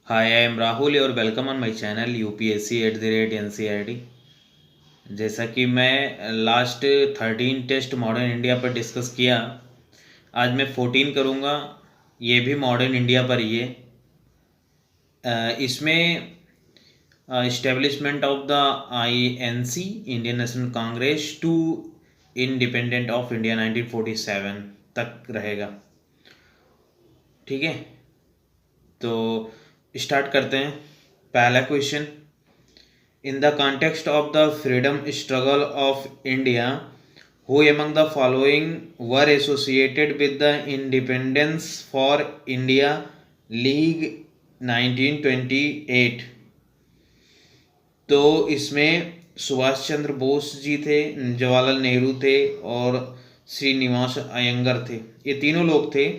Hi, I am Rahul और welcome on my channel UPSC @NCERT। जैसा कि मैं लास्ट 13 टेस्ट मॉडर्न इंडिया पर डिस्कस किया, आज मैं 14 करूँगा। ये भी मॉडर्न इंडिया पर ही है। इसमें establishment of the INC Indian National Congress to independent of India 1947 तक रहेगा। ठीक है, तो स्टार्ट करते हैं। पहला question, in the context of the freedom struggle of India, who among the following were associated with the Independence for India League 1928? तो इसमें सुभाष चंद्र बोस जी थे, जवाहरलाल नेहरू थे और श्रीनिवास अयंगर थे। ये तीनों लोग थे।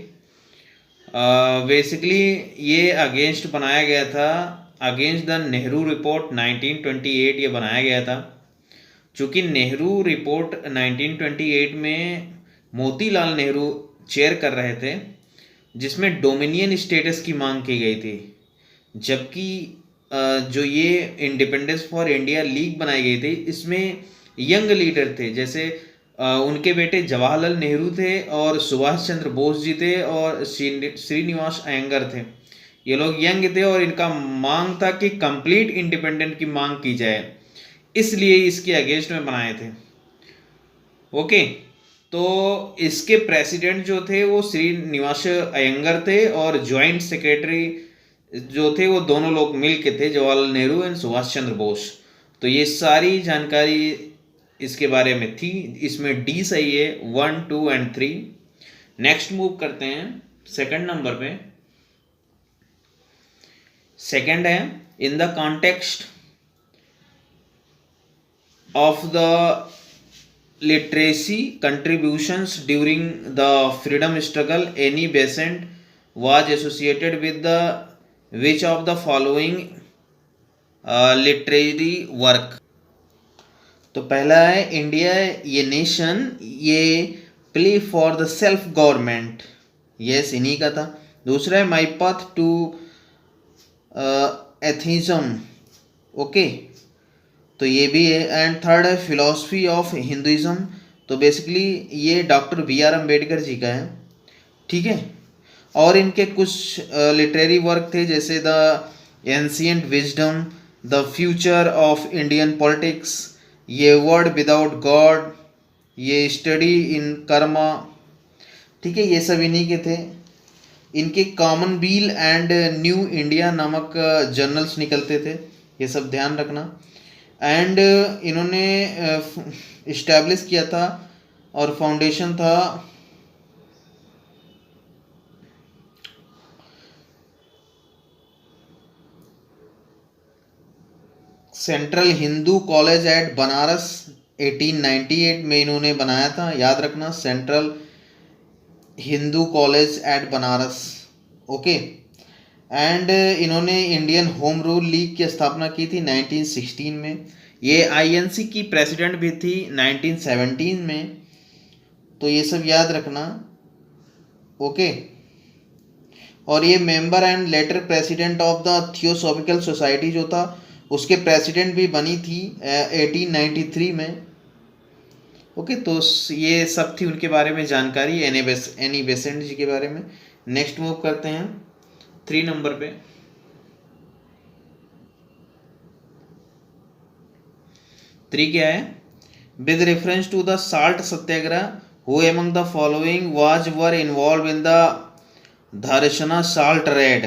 बेसिकली ये अगेंस्ट बनाया गया था, अगेंस्ट द नेहरू रिपोर्ट 1928 ये बनाया गया था। चूँकि नेहरू रिपोर्ट 1928 में मोतीलाल नेहरू चेयर कर रहे थे, जिसमें डोमिनियन स्टेटस की मांग की गई थी। जबकि जो ये इंडिपेंडेंस फॉर इंडिया लीग बनाई गई थी, इसमें यंग लीडर थे, जैसे उनके बेटे जवाहरलाल नेहरू थे और सुभाष चंद्र बोस जी थे और श्रीनिवास अयंगर थे। ये लोग यंग थे और इनका मांग था कि कंप्लीट इंडिपेंडेंट की मांग की जाए, इसलिए इसके अगेंस्ट में बनाए थे। ओके, तो इसके प्रेसिडेंट जो थे वो श्रीनिवास अयंगर थे और ज्वाइंट सेक्रेटरी जो थे वो दोनों लोग मिल के थे, जवाहरलाल नेहरू एंड सुभाष चंद्र बोस। तो ये सारी जानकारी इसके बारे में थी। इसमें डी सही है, 1, 2 एंड 3। नेक्स्ट मूव करते हैं सेकंड नंबर पे। सेकंड है, in the context of the literacy contributions during the freedom struggle, any Besant was associated with the which of the following literary work? तो पहला है इंडिया ये नेशन ये plea for the self government, yes इन्हीं का था। दूसरा है my path to atheism, okay, तो ये भी है। एंड थर्ड है फिलॉसफी ऑफ हिंदुइज्म, तो बेसिकली ये डॉक्टर BR अम्बेडकर जी का है। ठीक है, और इनके कुछ लिटरेरी वर्क थे, जैसे the ancient wisdom, the future of Indian politics, ये वर्ड विदाउट गॉड, ये स्टडी इन कर्मा। ठीक है, ये सब इन्हीं के थे। इनके कॉमनवेल एंड न्यू इंडिया नामक जर्नल्स निकलते थे, ये सब ध्यान रखना। एंड इन्होंने इस्टेब्लिश किया था और फाउंडेशन था central Hindu college eight Banaras, 1898 में इन्होंने बनाया था, याद रखना, central Hindu college eight Banaras. Okay, and इन्होंने इंडियन होम रूल लीग की स्थापना की थी 1916 में। ये INC की प्रेसिडेंट भी थी 1917 में, तो ये सब याद रखना। ओके, और ये member and later president of the theosophical society जो था, उसके प्रेसिडेंट भी बनी थी 1893 में। ओके, तो ये सब थी उनके बारे में जानकारी, एनी बेसेंट जी के बारे में। नेक्स्ट मूव करते हैं 3 नंबर पे। 3 क्या है, with reference to the salt Satyagraha, who among the following was were involve in the Dharasana salt raid?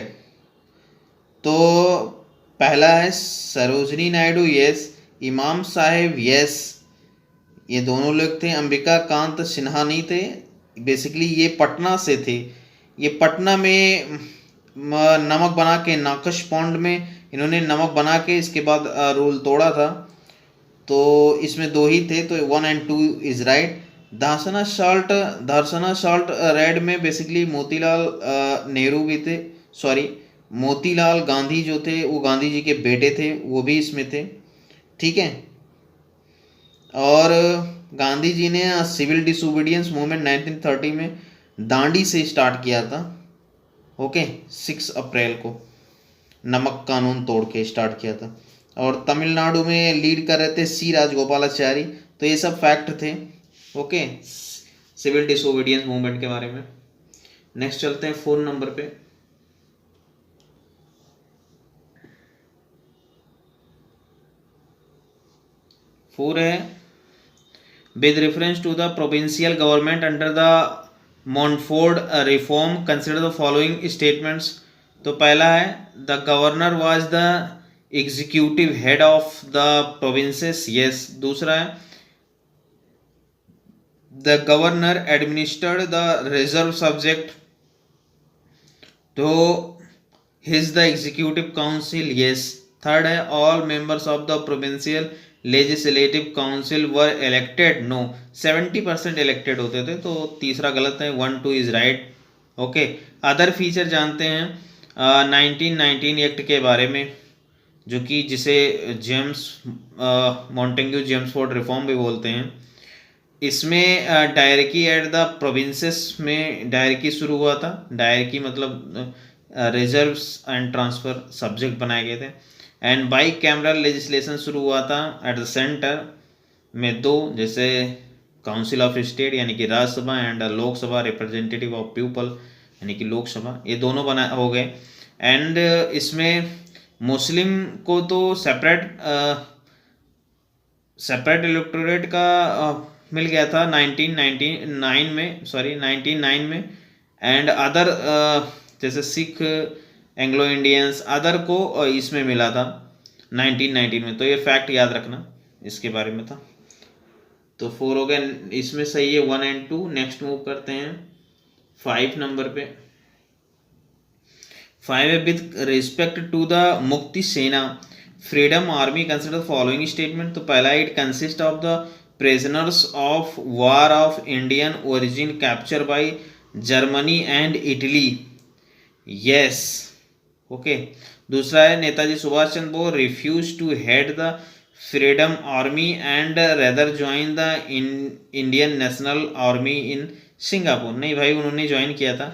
तो पहला है सरोजनी नायडू, यस। इमाम साहेब, यस, ये दोनों लोग थे। अंबिका कांत सिन्हा नहीं थे, बेसिकली ये पटना से थे। ये पटना में नमक बना के, नाकश पॉन्ड में इन्होंने नमक बना के इसके बाद रूल तोड़ा था। तो इसमें 2 ही थे, तो 1 and 2 is right. Dharasana salt raid में बेसिकली मोतीलाल नेहरू भी थे, सॉरी मोतीलाल गांधी जो थे वो गांधी जी के बेटे थे, वो भी इसमें थे। ठीक है, और गांधी जी ने सिविल डिसोबीडियंस मूवमेंट 1930 में दांडी से स्टार्ट किया था। ओके, 6 अप्रैल को। नमक कानून तोड़ के स्टार्ट किया था। और तमिलनाडु में लीड कर रहे थे सी राजगोपालाचारी। तो ये सब फैक्ट थे। ओके, सिविल डिसोबीडियंस मूवमेंट के बारे में। नेक्स्ट चलते हैं 4 नंबर पे। 4 है, with reference to the provincial government under the Montfort reform consider the following statements। तो पहला है, the governor was the executive head of the provinces, yes। दूसरा है, the governor administered the reserve subject to his the executive council, yes। Third है, all members of the provincial legislative council were elected, no। 70% elected होते थे, तो तीसरा गलत है, 1 2 is right। Okay, other feature जानते हैं 1919 एक्ट के बारे में, जो कि जिसे जेम्स मॉन्टेग्यू जेम्सफोर्ड रिफॉर्म भी बोलते हैं। इसमें डायरकी एट द प्रोविंसेस में डायरकी शुरू हुआ था। डायरकी मतलब रिजर्व्स एंड ट्रांसफर सब्जेक्ट बनाए गए थे। एंड बाई कैमरल लेजिस्लेशन शुरू हुआ था एट द सेंटर में 2, जैसे काउंसिल ऑफ स्टेट यानी कि Rajya Sabha and Lok Sabha representative of people यानी कि लोकसभा, ये दोनों बना हो गए। एंड इसमें मुस्लिम को तो सेपरेट इलेक्टोरेट का मिल गया था 1999 में, सॉरी 1999 में। एंड अदर जैसे सिख, एंग्लो इंडियंस, अदर को इसमें मिला था 1919 में। तो ये फैक्ट याद रखना, इसके बारे में था। तो 4 हो गया, इसमें सही है 1 और 2। नेक्स्ट मूव करते हैं 5 नंबर पे। 5 है, with respect to the Mukti Sena freedom army consider following statement. तो पहला, it consist of the prisoners of war of Indian origin capture by Germany and Italy, yes. Okay, दूसरा है, Netaji Subhash Chandra Bose refuse to head the freedom army and rather join the Indian national Army in Singapore. नहीं भाई, उन्होंने join किया था।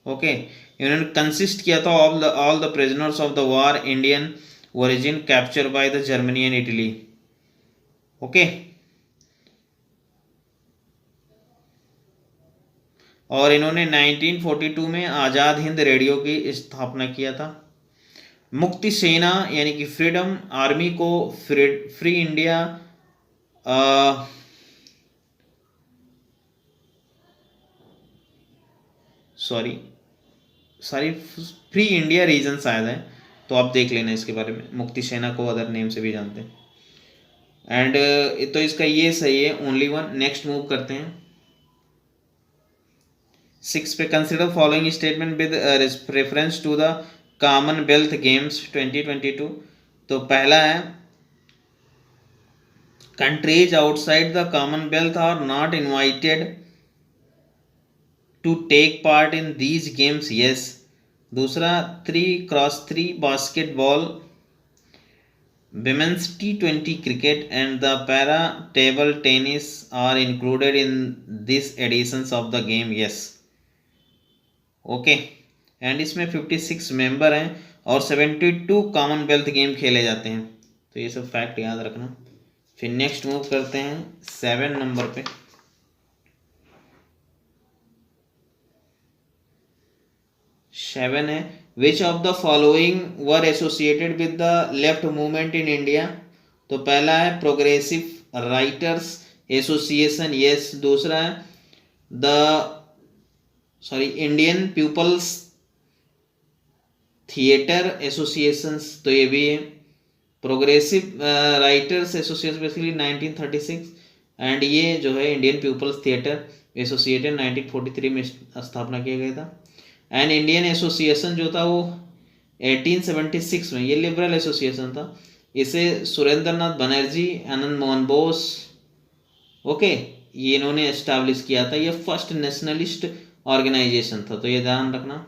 Okay, इन्होंने consist किया था all the prisoners of the war Indian origin capture by the Germany and Italy. Okay, और इन्होंने 1942 में आज़ाद हिंद रेडियो की स्थापना किया था। मुक्ति सेना यानी कि फ्रीडम आर्मी को free India free India region शायद है, तो आप देख लेना इसके बारे में। मुक्ति सेना को अदर नेम से भी जानते हैं। एंड तो इसका ये सही है, ओनली 1। नेक्स्ट मूव करते हैं 6 पे। Consider following statement with reference to the Commonwealth Games 2022। तो पहला है, countries outside the Commonwealth are not invited to take part in these games, yes. दूसरा, 3x3 basketball, women's T20 cricket and the para table tennis are included in this editions of the game, yes. Okay, and इसमें 56 member हैं और 72 Commonwealth game खेले जाते हैं। तो ये सब फैक्ट याद रखना। फिर नेक्स्ट मूव करते हैं 7 नंबर पे। 7 है, which of the following were associated with the left movement in India. तो पहला है, प्रोग्रेसिव राइटर्स एसोसिएशन, यस। दूसरा है, इंडियन पीपल्स थिएटर एसोसिएशंस, तो ये भी है। Progressive writers association basically 1936, and ये जो है इंडियन पीपल्स थिएटर एसोसिएशन 1943 में स्थापना किया गया था। एंड इंडियन एसोसिएशन जो था वो 1876 में, ये लिबरल एसोसिएशन था। इसे सुरेंद्र नाथ बनर्जी, आनंद मोहन बोस, ओके, ये इन्होंने एस्टैब्लिश किया था। ये फर्स्ट नेशनलिस्ट ऑर्गेनाइजेशन था, तो ये ध्यान रखना।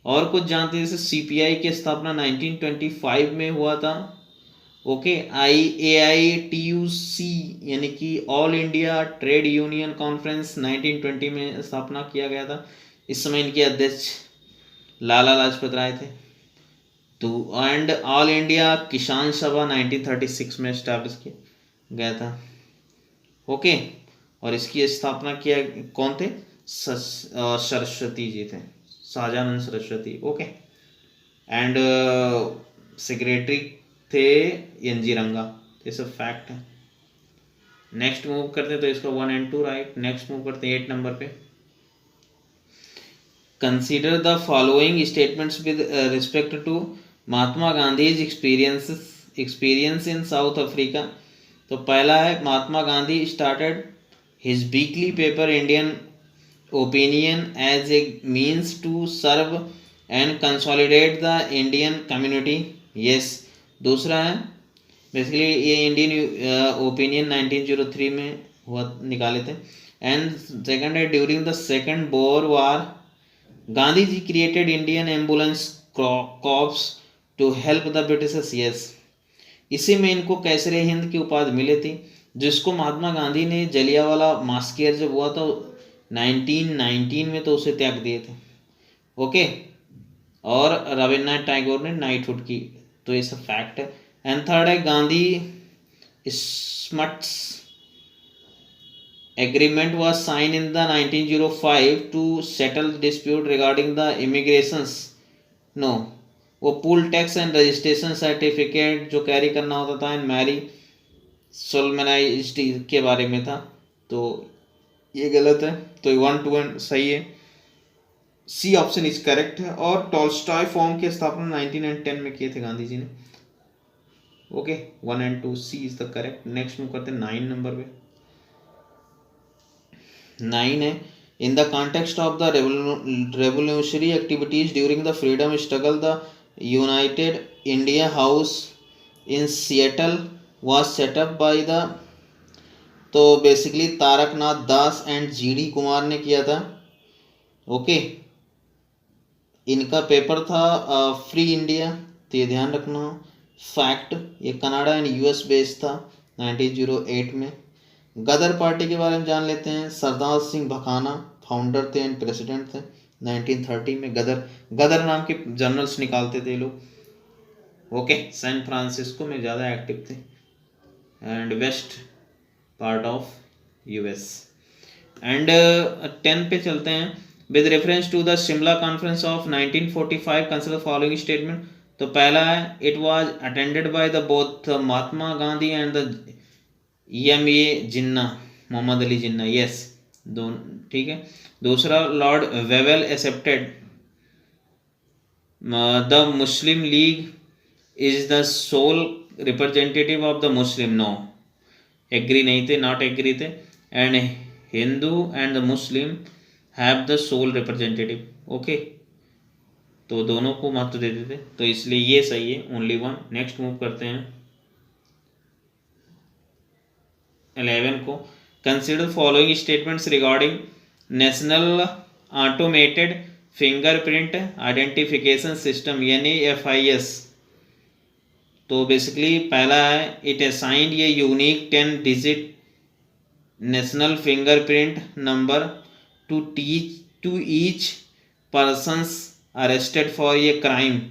और कुछ जानते हैं, जैसे सीपीआई की स्थापना 1925 में हुआ था। ओके, AITUC यानी कि all India trade union conference 1920 में स्थापना किया गया था। इस समय इनके अध्यक्ष लाला लाजपत राय थे। तो एंड ऑल इंडिया किसान सभा 1936 में स्टैब्लिश किया गया था। ओके, और इसकी स्थापना किया कौन थे? सरस्वती जी थे, Sahajanand Saraswati. Okay, and secretary थे एन.जी. रंगा। ये सब फैक्ट है। नेक्स्ट मूव करते हैं, तो इसका 1 and 2 राइट। नेक्स्ट मूव करते हैं 8 नंबर पे। Consider the following statements with respect to Mahatma Gandhi's experience in South Africa. तो पहला है, Mahatma Gandhi started his weekly paper Indian Opinion as a means to serve and consolidate the Indian community. Yes. दूसरा है, basically ये Indian opinion 1903 में हुआ, निकाले थे। एंड सेकंड है, during the second Boer War Gandhi ji created Indian ambulance corps to help the Britishers. Yes. इसी में इनको कैसरे हिंद की उपाधि मिली थी, जिसको महात्मा गांधी ने जलियांवाला मास्केर जब हुआ था 1919 में, तो उसे त्याग दिए थे। ओके, और रविन्द्रनाथ टैगोर ने नाइटहुड की। तो ये सब फैक्ट है। एंड थर्ड है, Gandhi smuts agreement was signed in the 1905 to settle the dispute regarding the immigrations। no, वो पुल टैक्स एंड रजिस्ट्रेशन सर्टिफिकेट जो कैरी करना होता था इन मैरी सोलमेनाइज्ड के बारे में था। तो ये गलत है, तो 1 2 सही है। सी ऑप्शन इज करेक्ट है। और टॉल्स्टॉय फॉर्म की स्थापना 1910 में किए थे गांधी जी ने। Okay, 1 and 2 C is the correct. Next move करते हैं 9 नंबर पे। 9 है, in the context of the revolutionary activities during the freedom struggle the United India House in Seattle was set up by the. तो basically Taraknath Das and G D. Kumar ने किया था। Okay, इनका paper था फ्री इंडिया, तो ये ध्यान रखना। फैक्ट, ये कनाडा एंड यूएस बेस्ड था 1908 में। गदर पार्टी के बारे में जान लेते हैं। सरदार सिंह भखाना फाउंडर थे एंड प्रेसिडेंट थे 1930 में। गदर नाम के जर्नल्स निकालते थे लोग। ओके, सैन फ्रांसिस्को में ज़्यादा एक्टिव थे and west part of US. And 10 पे चलते हैं। With reference to the Shimla conference of 1945 consider following statement. तो पहला है, it was attended by the both Mahatma Gandhi and the A Jinnah, Mohammad Ali Jinnah. Yes, दोनों ठीक है। दूसरा, Lord Wavell accepted the Muslim League is the sole representative of the Muslim. No, agree नहीं थे, not agree थे। And Hindu and the Muslim have the sole representative. Okay, तो दोनों को महत्व देते थे, तो इसलिए ये सही है, ओनली 1। नेक्स्ट मूव करते हैं 11 को। Consider following statements regarding national automated fingerprint identification system यानी FIS। तो बेसिकली पहला है, इट असाइंड ये unique 10 digit national fingerprint number two each persons arrested for ये क्राइम।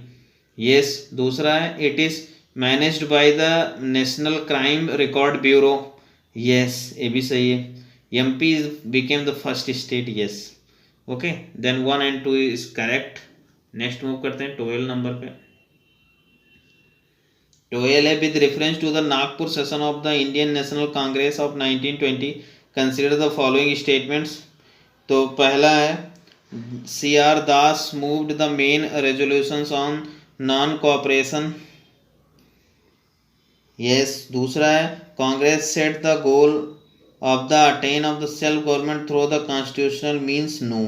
यस। दूसरा है, it is managed by the national crime record bureau. Yes, ये भी सही है। MP became the first state। yes। Okay, then 1 and 2 is correct. Next move करते हैं 12 number पे। 12 है, with reference to the Nagpur session of the Indian National Congress of 1920 consider the following statements. तो पहला है, CR Das moved the main resolutions on non cooperation. Yes. दूसरा है, Congress set the goal of the attain of the self government through the constitutional means. No.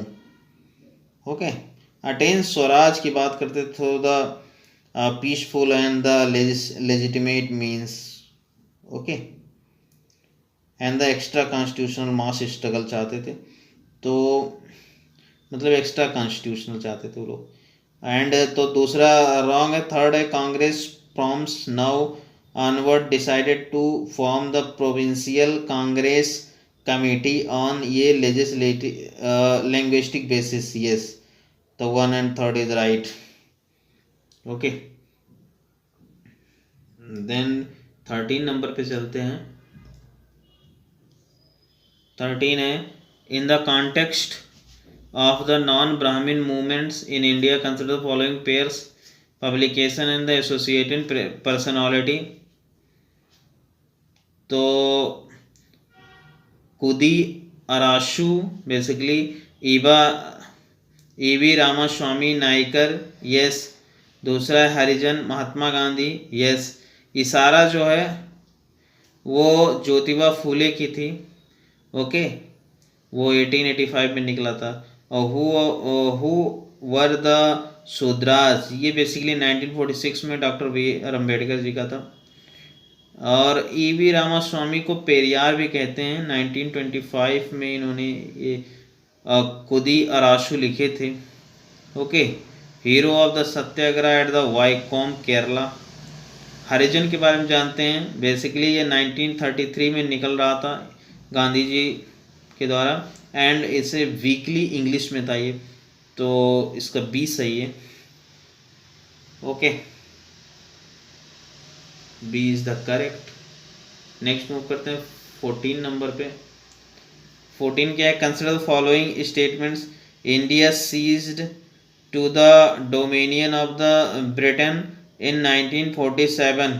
Okay, attain Swaraj की बात करते through the peaceful and the legitimate means. Okay, and the extra constitutional mass struggle चाहते थे, तो मतलब extra constitutional चाहते थे वो लोग। एंड तो दूसरा रॉन्ग है। थर्ड है, Congress firms now onward decided to form the provincial congress committee on ये legislative linguistic basis। yes, तो 1 and 3 is right। okay, then 13 number पे चलते हैं। 13 है, in the context of the non Brahmin movements in India consider the following pairs publication and the associated personality. तो Kudi Arasu basically, ईबा E V Ramaswamy Naicker, yes. दूसरा है हरिजन Mahatma Gandhi, yes. इशारा जो है वो ज्योतिबा फूले की थी, ओके, वो 1885 में निकला था। और हु वर द शूद्रास, ये बेसिकली 1946 में doctor B R Ambedkar ji का था। और ईवी रामास्वामी को पेरियार भी कहते हैं। 1925 में इन्होंने ये कुदी अराशु लिखे थे, okay. Hero of the Satyagraha at the Vaikom Kerala. Harijan के बारे में जानते हैं, बेसिकली ये 1933 में निकल रहा था गांधी जी के द्वारा, एंड इसे वीकली इंग्लिश में था ये, तो इसका बी सही है, okay, B is the correct. Next move करते हैं 14 नंबर पे। 14 क्या है, consider the following statements. India ceased to the dominion of the Britain in 1947,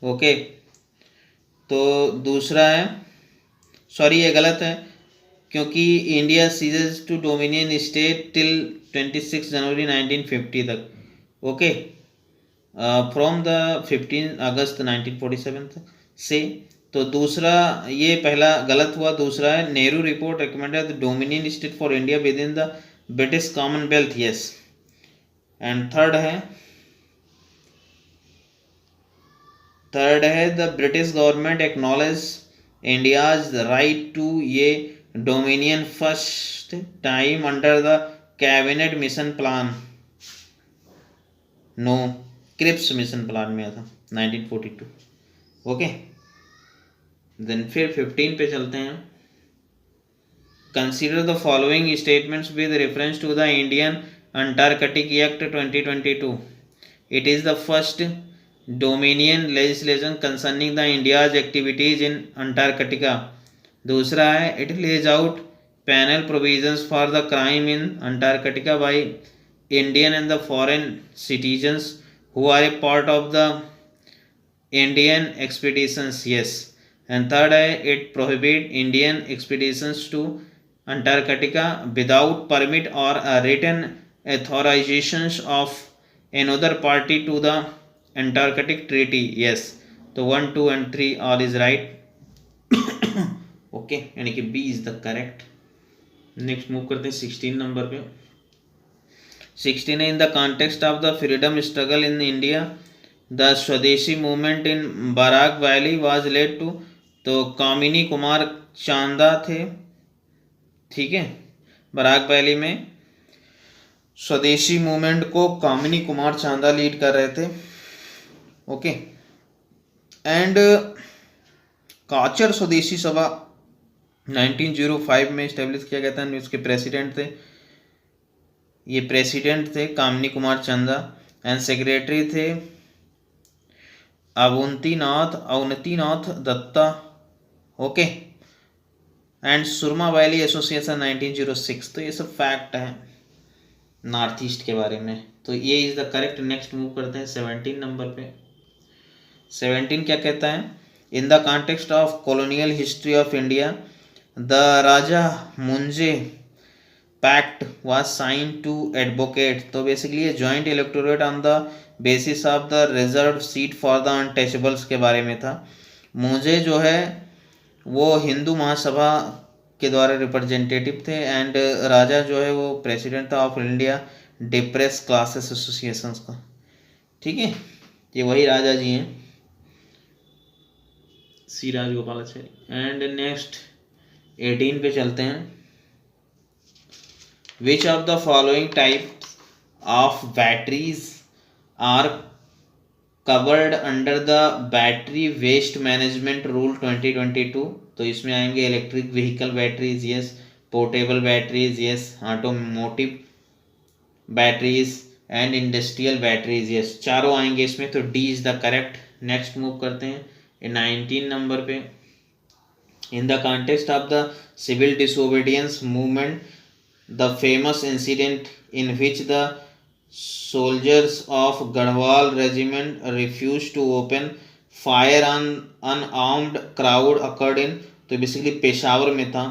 okay. तो दूसरा है, सॉरी ये गलत है, क्योंकि India ceases to dominion state till 26 जनवरी 1950 तक, ओके, फ्रॉम द 15 अगस्त 1947 से। तो दूसरा, ये पहला गलत हुआ। दूसरा है, Nehru report recommended the dominion state for India with in the British Commonwealth, yes. And third है the British government acknowledge India's right to ये dominion first time under the cabinet mission plan, no, Cripps mission plan में था 1942, okay. Then फिर 15 पे चलते हैं। Consider the following statements with reference to the Indian Antarctic Act 2022। It is the first dominion legislation concerning the India's activities in Antarctica. दूसरा है, it lays out penal provisions for the crime in Antarctica by Indian and the foreign citizens who are a part of the Indian expeditions, yes. And third है, it prohibit Indian expeditions to Antarctica without permit or written authorizations of another party to the Antarctic Treaty, yes. तो 1, 2 and 3 all is right, okay, यानी कि B is the correct। Next move करते हैं 16 number पे। 16 in the context of the freedom struggle in India the स्वदेशी movement in Barak valley was led to. तो कामिनी कुमार चांदा थे, ठीक है, बराक वैली में स्वदेशी मूवमेंट को कामिनी कुमार चांदा लीड कर रहे थे, ओके। एंड काचर स्वदेशी सभा 1905 में इस्टेब्लिश किया गया था। उसके प्रेसिडेंट थे, ये प्रेसिडेंट थे कामिनी कुमार चंदा, एंड सेक्रेटरी थे Avantinath Datta, okay. And Surma valley association 1906। तो ये सब फैक्ट है नॉर्थ ईस्ट के बारे में, तो ये is the correct. Next move करते हैं 17 नंबर पे। 17 क्या कहता है, in the context of colonial history of India the Raja Moonje pact was sign to advocate. तो बेसिकली ये joint electorate on the basis of the reserve seat for the untouchables के बारे में था। मुझे जो है वो हिंदू महासभा के द्वारा रिप्रेजेंटेटिव थे, एंड राजा जो है वो प्रेसिडेंट था of India depress classes association का, ठीक है, ये वही राजा जी हैं, सी राजगोपालाचारी। एंड नेक्स्ट 18 पे चलते हैं। Which of the following types of batteries are covered under the Battery Waste Management Rule 2022? तो इसमें आएंगे electric vehicle batteries, yes, portable batteries, yes, automotive batteries, and industrial batteries, yes चारों आएंगे इसमें, तो D is the correct. Next move करते हैं 19 number पे। In the context of the civil disobedience movement, the famous incident in which the soldiers of Garhwal regiment refused to open fire on unarmed crowd occurred in, तो basically Peshawar में था,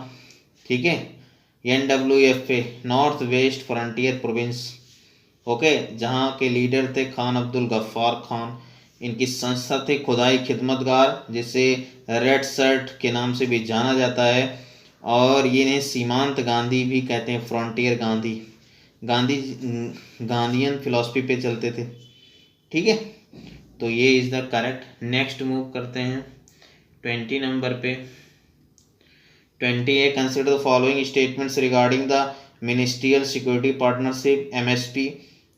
ठीक है, NWFA north west frontier province, okay, जहाँ के leader थे खान अब्दुल गफ्फार खान। इनकी संस्था थी खुदाई खिदमतगार, जिसे रेड शर्ट के नाम से भी जाना जाता है, और ये इन्हें सीमांत गांधी भी कहते हैं, फ्रंटियर गांधी, गांधीयन फिलॉसफी पे चलते थे, ठीक है, तो ये is the correct. Next move करते हैं 20 नंबर पे। 20 consider the following statements regarding the ministerial security partnership MSP।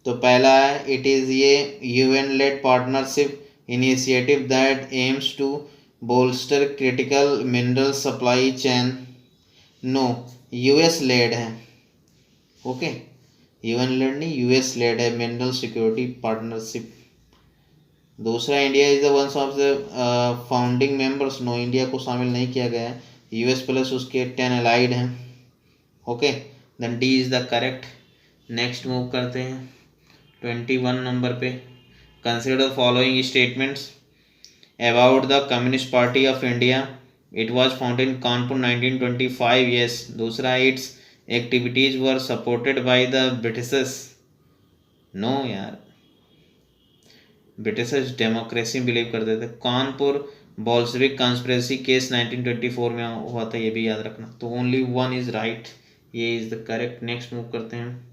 तो पहला है, इट इज़ ये UN led partnership initiative that aims to bolster critical mineral supply chain. No, US led है, okay, UN led नहीं, US led है mineral security partnership. दूसरा, India is the one of the founding members. No, India को शामिल नहीं किया गया है, US प्लस उसके 10 अलाइड हैं, okay, then D is the correct. Next move करते हैं 21 नंबर पे। Consider following statements about the Communist Party of India. It was founded in Kanpur 1925, yes. दूसरा, its activities were supported by the Britishers. No यार, Britishers democracy believe करते थे। Kanpur Bolshevik conspiracy case 1924 में हुआ था, ये भी याद रखना। तो ओनली वन इज राइट, ये is the correct. Next move करते हैं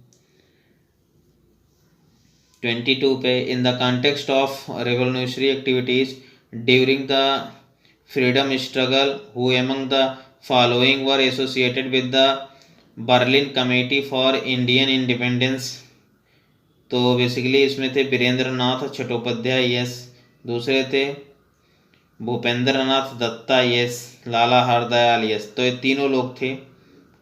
22 पे। In the context of revolutionary activities during the freedom struggle, who among the following were associated with the Berlin committee for Indian independence. तो basically इसमें थे वीरेंद्र नाथ Chattopadhyay, yes. दूसरे थे भूपेंद्र नाथ Dutta, yes. लाला Hardayal, yes. तो ये तीनों लोग थे,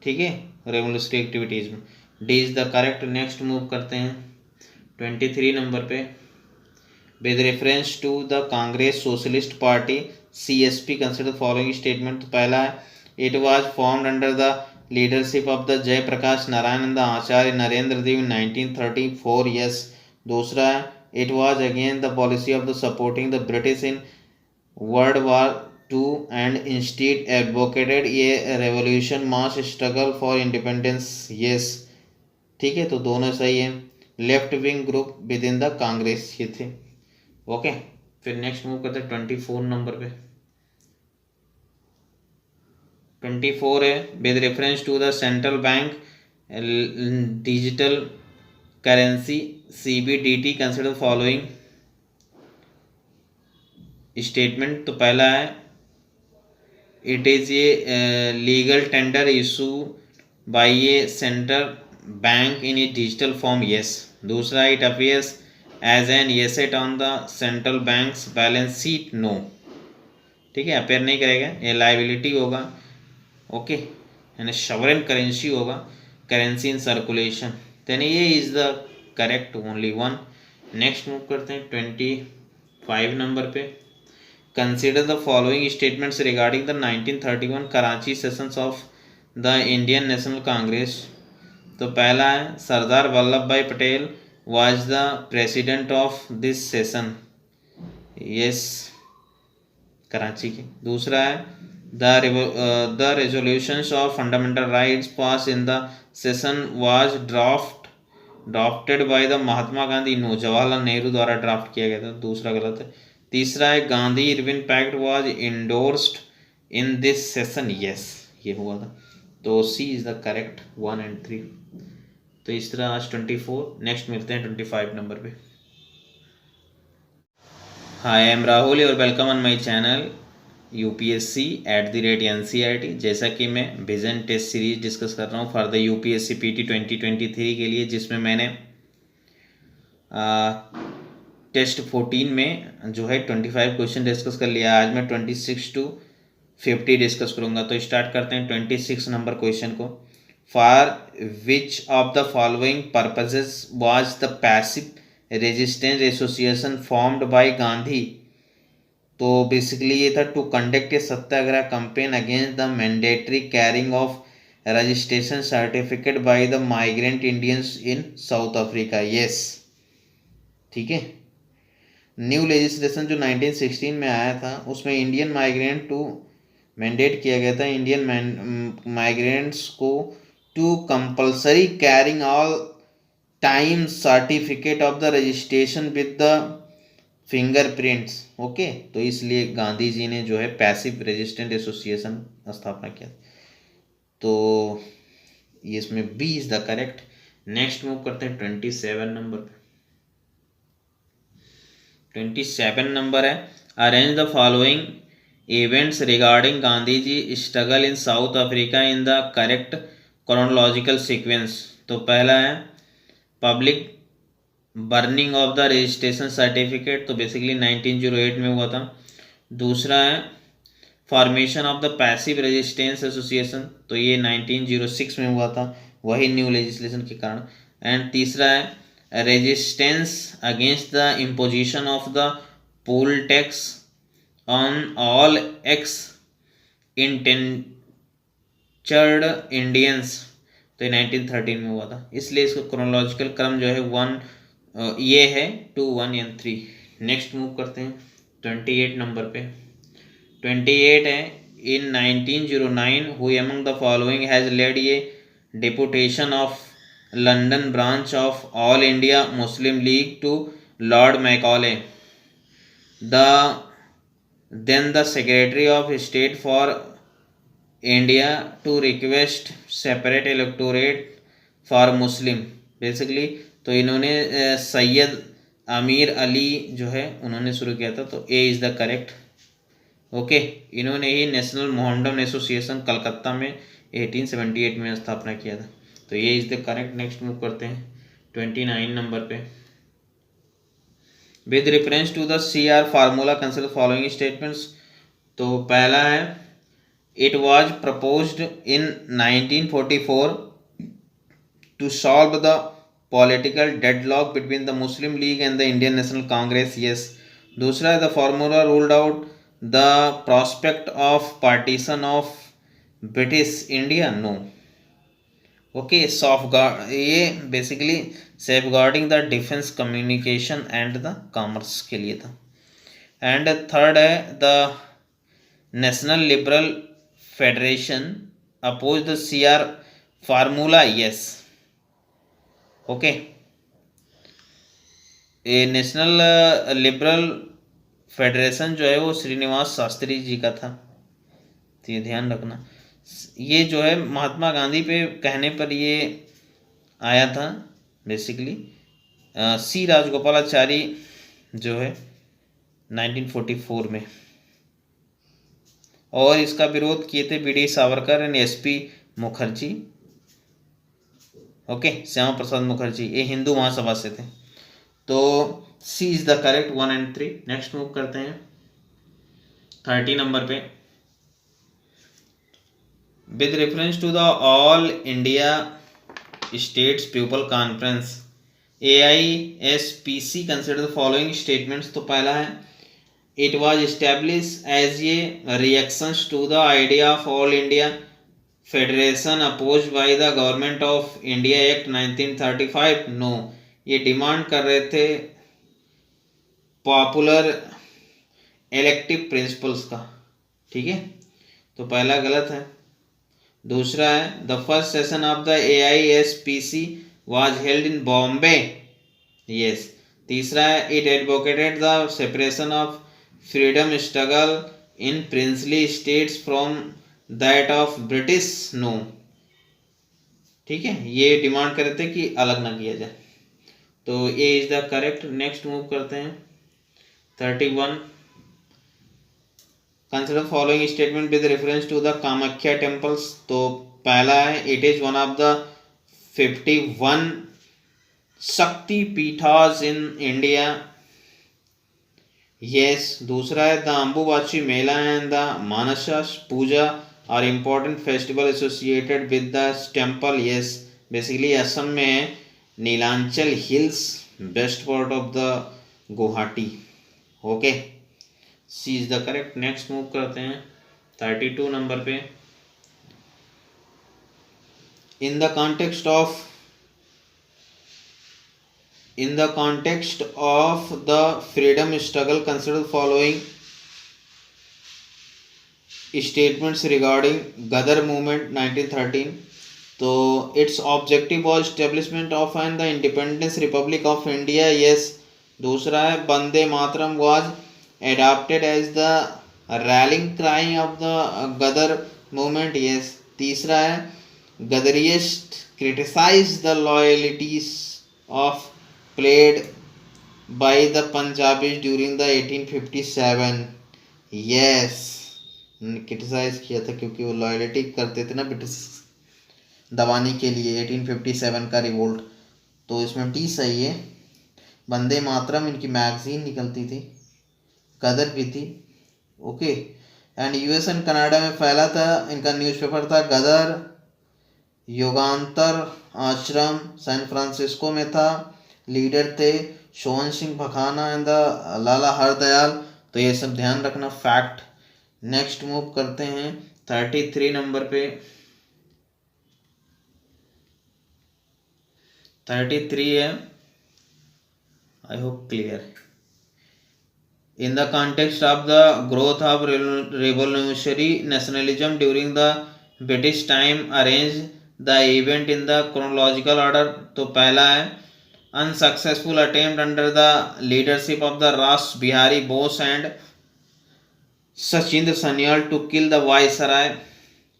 ठीक है, रेवोल्यूशनरी एक्टिविटीज़ में। D is the correct. Next move करते हैं 23 नंबर पे। With reference to the Congress socialist party CSP consider following statement. तो पहला है, it was formed under the leadership of the Jayaprakash Narayan Acharya Narendra Dev 1934, yes. दूसरा है, it was against the policy of the supporting the British in world war II and instead advocated a revolution mass struggle for independence, yes, ठीक है, तो दोनों सही है। Left wing group with in the Congress ये थे, ओके। फिर next move करते हैं 24 नंबर पे। 24 है, with reference to the central bank digital currency CBDT consider following statement. तो पहला है, it is a legal tender issue by a central bank in a digital form, yes. दूसरा, it appears as an asset on the central bank's balance sheet, no, ठीक है, appear नहीं करेगा, ये liability होगा, ओके, यानी सॉवरेन करेंसी होगा, currency in circulation, यानी ये is the correct, only one. Next move करते हैं 25 नंबर पे। Consider the following statements regarding the 1931 Karachi sessions of the Indian National Congress. तो पहला है, सरदार Vallabh Bhai Patel was the president of this session, yes, Karachi के। दूसरा है, the resolutions of fundamental rights pass in the session was drafted by the Mahatma Gandhi, no, Jawaharlal Nehru द्वारा draft किया गया था, दूसरा गलत है। तीसरा है, Gandhi Irwin pact was endorsed in this session, yes, ये हुआ था, तो C is the correct 1 and 3। तो इस तरह आज 24। नेक्स्ट मिलते हैं 25 नंबर पे। हाय, आई एम राहुल और welcome on my channel UPSC@NCERT। जैसा कि मैं विजन टेस्ट सीरीज डिस्कस कर रहा हूँ फॉर द UPSC PT 2023 के लिए, जिसमें मैंने टेस्ट 14 में जो है 25 क्वेश्चन डिस्कस कर लिया। आज मैं 26 to 50 डिस्कस करूँगा। तो स्टार्ट करते हैं 26 नंबर क्वेश्चन को। For which of the following purposes was the passive resistance association formed by Gandhi. तो बेसिकली ये था to conduct a satyagraha campaign against the mandatory carrying of registration certificate by the migrant Indians in South Africa. Yes, ठीक है। New legislation जो 1916 में आया था उसमें इंडियन माइग्रेंट टू मैंडेट किया गया था इंडियन माइग्रेंट्स को to compulsory carrying all time certificate of the registration with the fingerprints. Okay, तो इसलिए गांधी जी ने जो है पैसिव रेजिस्टेंट एसोसिएशन स्थापना किया। तो ये इसमें B is the correct. Next move करते हैं 27 नंबर पे। 27 नंबर है arrange the following events regarding Gandhi ji struggle in South Africa in the correct chronological sequence. तो पहला है public burning of the registration certificate, तो बेसिकली 1908 में हुआ था। दूसरा है formation of the passive resistance association, तो ये 1906 में हुआ था, वही न्यू लेजिस्लेशन के कारण। एंड तीसरा है resistance against the imposition of the poll tax on all ex indentured Indians, तो 1913 में हुआ था। इसलिए इसका क्रोनोलॉजिकल क्रम जो है ये है 2, 1 एंड 3। नेक्स्ट मूव करते हैं 28 नंबर पे। 28 है in 1909 who among the following has led a deputation of London branch of all India Muslim League to Lord Macaulay then the secretary of state for India to request separate electorate for Muslim। Basically तो इन्होंने सैयद आमिर अली जो है उन्होंने शुरू किया था, तो A is the correct. Okay, इन्होंने ही नेशनल मोहम्मडन एसोसिएशन कलकत्ता में 1878 में स्थापना किया था, तो ये is the correct. Next move करते हैं 29 नंबर पे। With reference to the CR formula consider following statements. तो पहला है it was proposed in 1944 to solve the political deadlock between the Muslim League and the Indian National Congress. Yes. दूसरा है the formula ruled out the prospect of partition of British India. No. Okay, safeguard ये basically safeguarding the defence communication and the commerce के लिए था। And third है the National Liberal Federation oppose the CR formula. Yes. Okay, ये National Liberal Federation जो है वो श्रीनिवास शास्त्री जी का था, तो ये ध्यान रखना। ये जो है महात्मा गांधी पे कहने पर ये आया था बेसिकली। C राजगोपालाचारी जो है 1944 में, और इसका विरोध किए थे BD Savarkar and SP Mukherjee. Okay, Shyama Prasad Mukherjee, ये हिंदू महासभा से थे। तो C is the correct 1 and 3। Next move करते हैं 30 नंबर पे। With reference to the All India States People Conference AISPC consider the following statements. तो पहला है it was establish as a reactions to the idea of all India federation oppose by the Government of India Act 1935। No, ये demand कर रहे थे popular elective principles का, ठीक है, तो पहला गलत है। दूसरा है the first session of the AISPC was held in Bombay। yes। तीसरा है it advocated the separation of freedom struggle in princely states from that of British. No, ठीक है, ये डिमांड करते थे कि अलग ना किया जाए, तो A is the correct. Next move करते हैं 31। Consider following statement with reference to the Kamakhya temples. तो पहला है it is one of the 51 Shakti Peethas in India. Yes. दूसरा है the Ambubachi Mela and the Mansa Puja are important festival associated with the temple, yes basically Assam में है Nilanchal hills, best part of the Guwahati. Okay, C is the correct. Next move करते हैं 32 number पे। In the context of the freedom struggle consider following statements regarding Ghadar movement 1913। तो its objective was establishment of and the independence republic of India, yes. दूसरा है Vande Mataram was adopted as the rallying cry of the Ghadar movement, yes. तीसरा है Ghadarist criticize the loyalties of played by the Punjabis during the 1857, yes. Criticize किया था क्योंकि वो loyalty करते थे ना ब्रिटिश दबाने के लिए 1857 का रिवोल्ट। तो इसमें टी सही है। वंदे मातरम इनकी मैगजीन निकलती थी, गदर भी थी। Okay, and US and Canada में फैला था, इनका न्यूज़पेपर था गदर। युगांतर आश्रम सैन फ्रांसिस्को में था, लीडर थे सोहन सिंह भखाना एंड लाला हरदयाल। तो ये सब ध्यान रखना फैक्ट। नेक्स्ट मूव करते हैं 33 नंबर पे। 33 है, I hope clear. In the context of the growth of revolutionary nationalism during the British time, arrange the event in the chronological order. तो पहला है unsuccessful attempt under the leadership of the Ras Bihari Bose and Sachindra Sanyal to kill the viceroy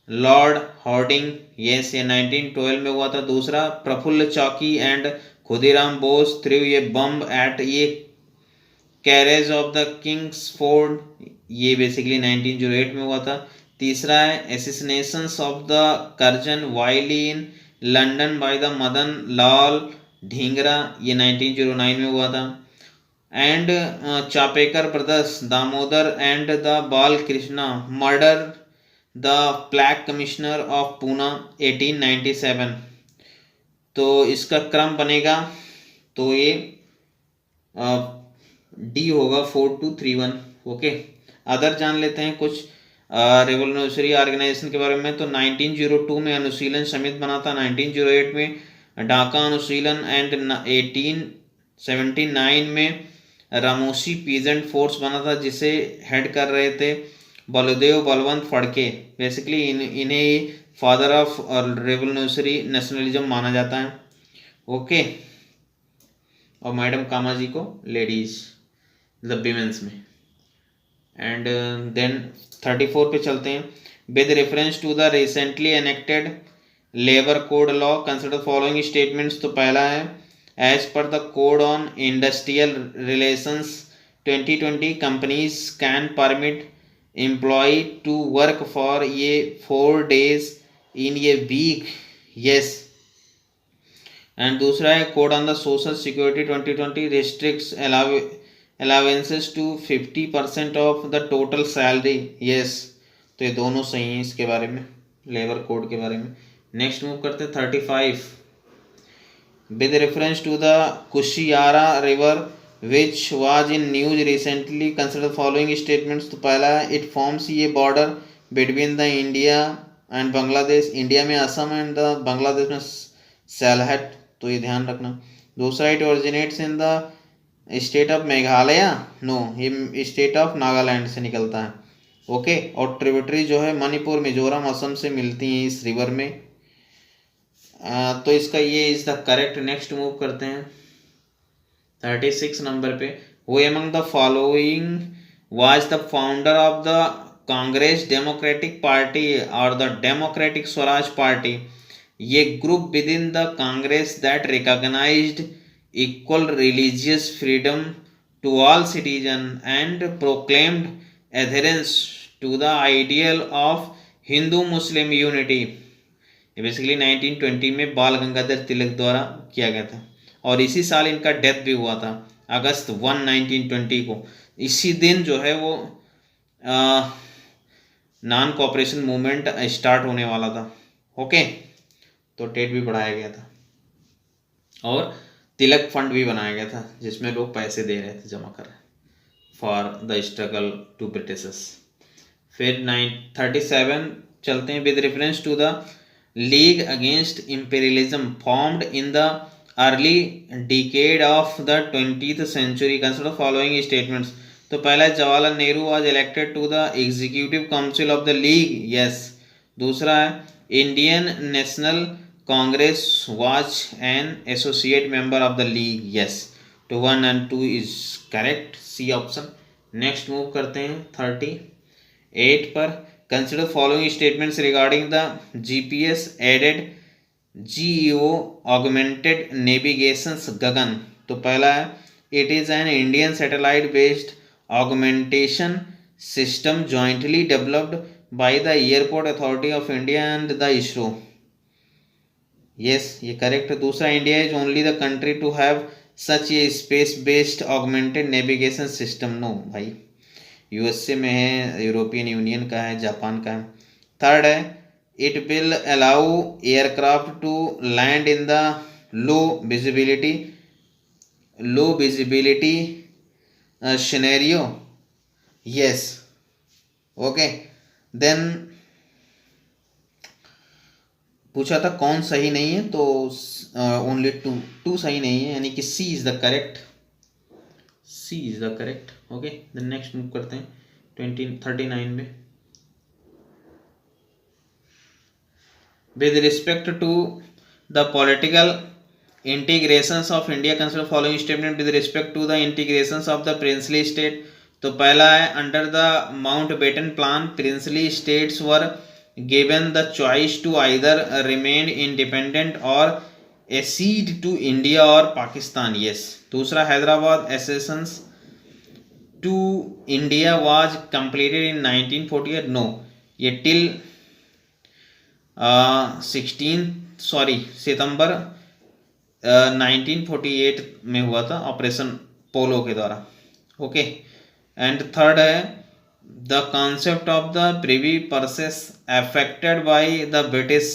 Lord Hardinge, yes ये 1912 में हुआ था। दूसरा प्रफुल्ल चौकी and Khudiram Bose through ये बम्ब एट ये carriage of the Kingsford, ये बेसिकली 1908 में हुआ था। तीसरा है assassinations of the Curzon Wyllie in London by the Madan Lal Dhingra, ये 1909 में हुआ था। And Chapekar brothers Damodar and the Bal Krishna murder the plague commissioner of Poona 1897। तो इसका क्रम बनेगा तो ये डी होगा 4231। ओके, अदर जान लेते हैं कुछ रेवोल्यूशनरी ऑर्गेनाइजेशन के बारे में। तो 1902 में अनुशीलन समिति बना था, 1908 में ढाका अनुशीलन एंड 1879 में रामोसी पीजेंट फोर्स बना था जिसे हेड कर रहे थे बलदेव बलवंत फड़के। बेसिकली इन्हें फादर ऑफ रेवोल्यूशनरी नेशनलिज्म माना जाता है। ओके, और मैडम कामा जी को लेडीज द विमेंस में। एंड देन 34 पे चलते हैं। With reference to the recently enacted labour code law consider following statements. तो पहला है as per the code on industrial relations 2020 companies can permit employ to work for ये 4 days इन ये week, yes. And दूसरा है code on the social security 2020 restricts allowances to 50% of the total salary, yes. तो ये दोनों सही हैं इसके बारे में, लेबर कोड के बारे में। नेक्स्ट मूव करते हैं 35। With reference to the Kushiyara river which was in news recently consider following statements. तो पहला है इट फॉर्म्स ये border between the India and Bangladesh, India में असम एंड द बांग्लादेश में सैलहट। तो ये ध्यान रखना। दूसरा it originates in the state of Meghalaya, no ये स्टेट ऑफ नागालैंड से निकलता है। ओके, और ट्रिब्यूटरी जो है मणिपुर मिजोरम असम से मिलती हैं इस रिवर में। तो इसका ये is the correct. Next move करते हैं 36 नंबर पे। Who among the following was the founder of the Congress Democratic Party और द डेमोक्रेटिक स्वराज पार्टी, ये group with in the Congress that recognised equal religious freedom to all citizen and proclaimed adherence to the ideal of Hindu Muslim unity. ये basically 1920 में बाल गंगाधर तिलक द्वारा किया गया था और इसी साल इनका डेथ भी हुआ था अगस्त 1, 1920 को। इसी दिन जो है वो नॉन कोऑपरेशन मूवमेंट स्टार्ट होने वाला था। ओके, तो टेट भी बढ़ाया गया था और तिलक फंड भी बनाया गया था जिसमें लोग पैसे दे रहे थे, जमा कर रहे for the struggle to Britishers. फिर 937 चलते हैं। With reference to the league against imperialism formed in the early decade of the 20th century consider following statements. तो पहला, Jawaharlal Nehru was elected to the executive council of the league, yes. दूसरा है, Indian National Congress was an associate member of the league, yes. तो 1 and 2 is correct, C option. Next move करते हैं 38 पर। Consider following statements regarding the GPS aided GEO augmented navigations Gagan. तो पहला है, it is an Indian satellite based augmentation system jointly developed by the airport authority of India and the ISRO, yes, ये correct है। दूसरा, India is only the country to have such a space based augmented navigation system, no भाई, USA में है, European union का है, Japan का है। थर्ड है, it will allow aircraft to land in the low visibility scenario, yes, okay. Then पूछा था कौन सही नहीं है, तो ओनली टू सही नहीं है, यानी कि C is the correct, C is the correct, okay. Then next move करते हैं 39 में। With respect to the political integrations of India consider following statement with respect to the integrations of the princely state. तो पहला है, under the Mountbatten plan princely states were given the choice to either remain independent or accede to India or Pakistan, yes. दूसरा, Hyderabad accessions to India was completed in 1948, no, ये till सितंबर 1948 में हुआ था operation पोलो के द्वारा, ओके। एंड थर्ड है, the concept of the privy purses affected by the British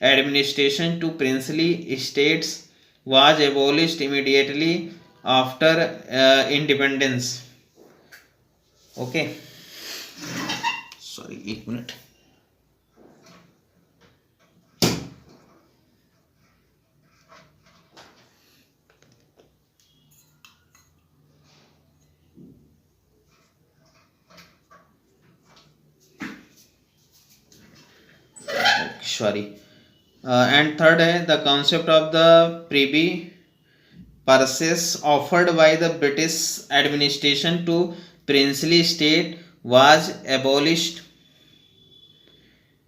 administration to princely states was abolished immediately after independence, okay, sorry, एक minute. Sorry. And third है, the concept of the privy purses offered by the British administration to princely state was abolished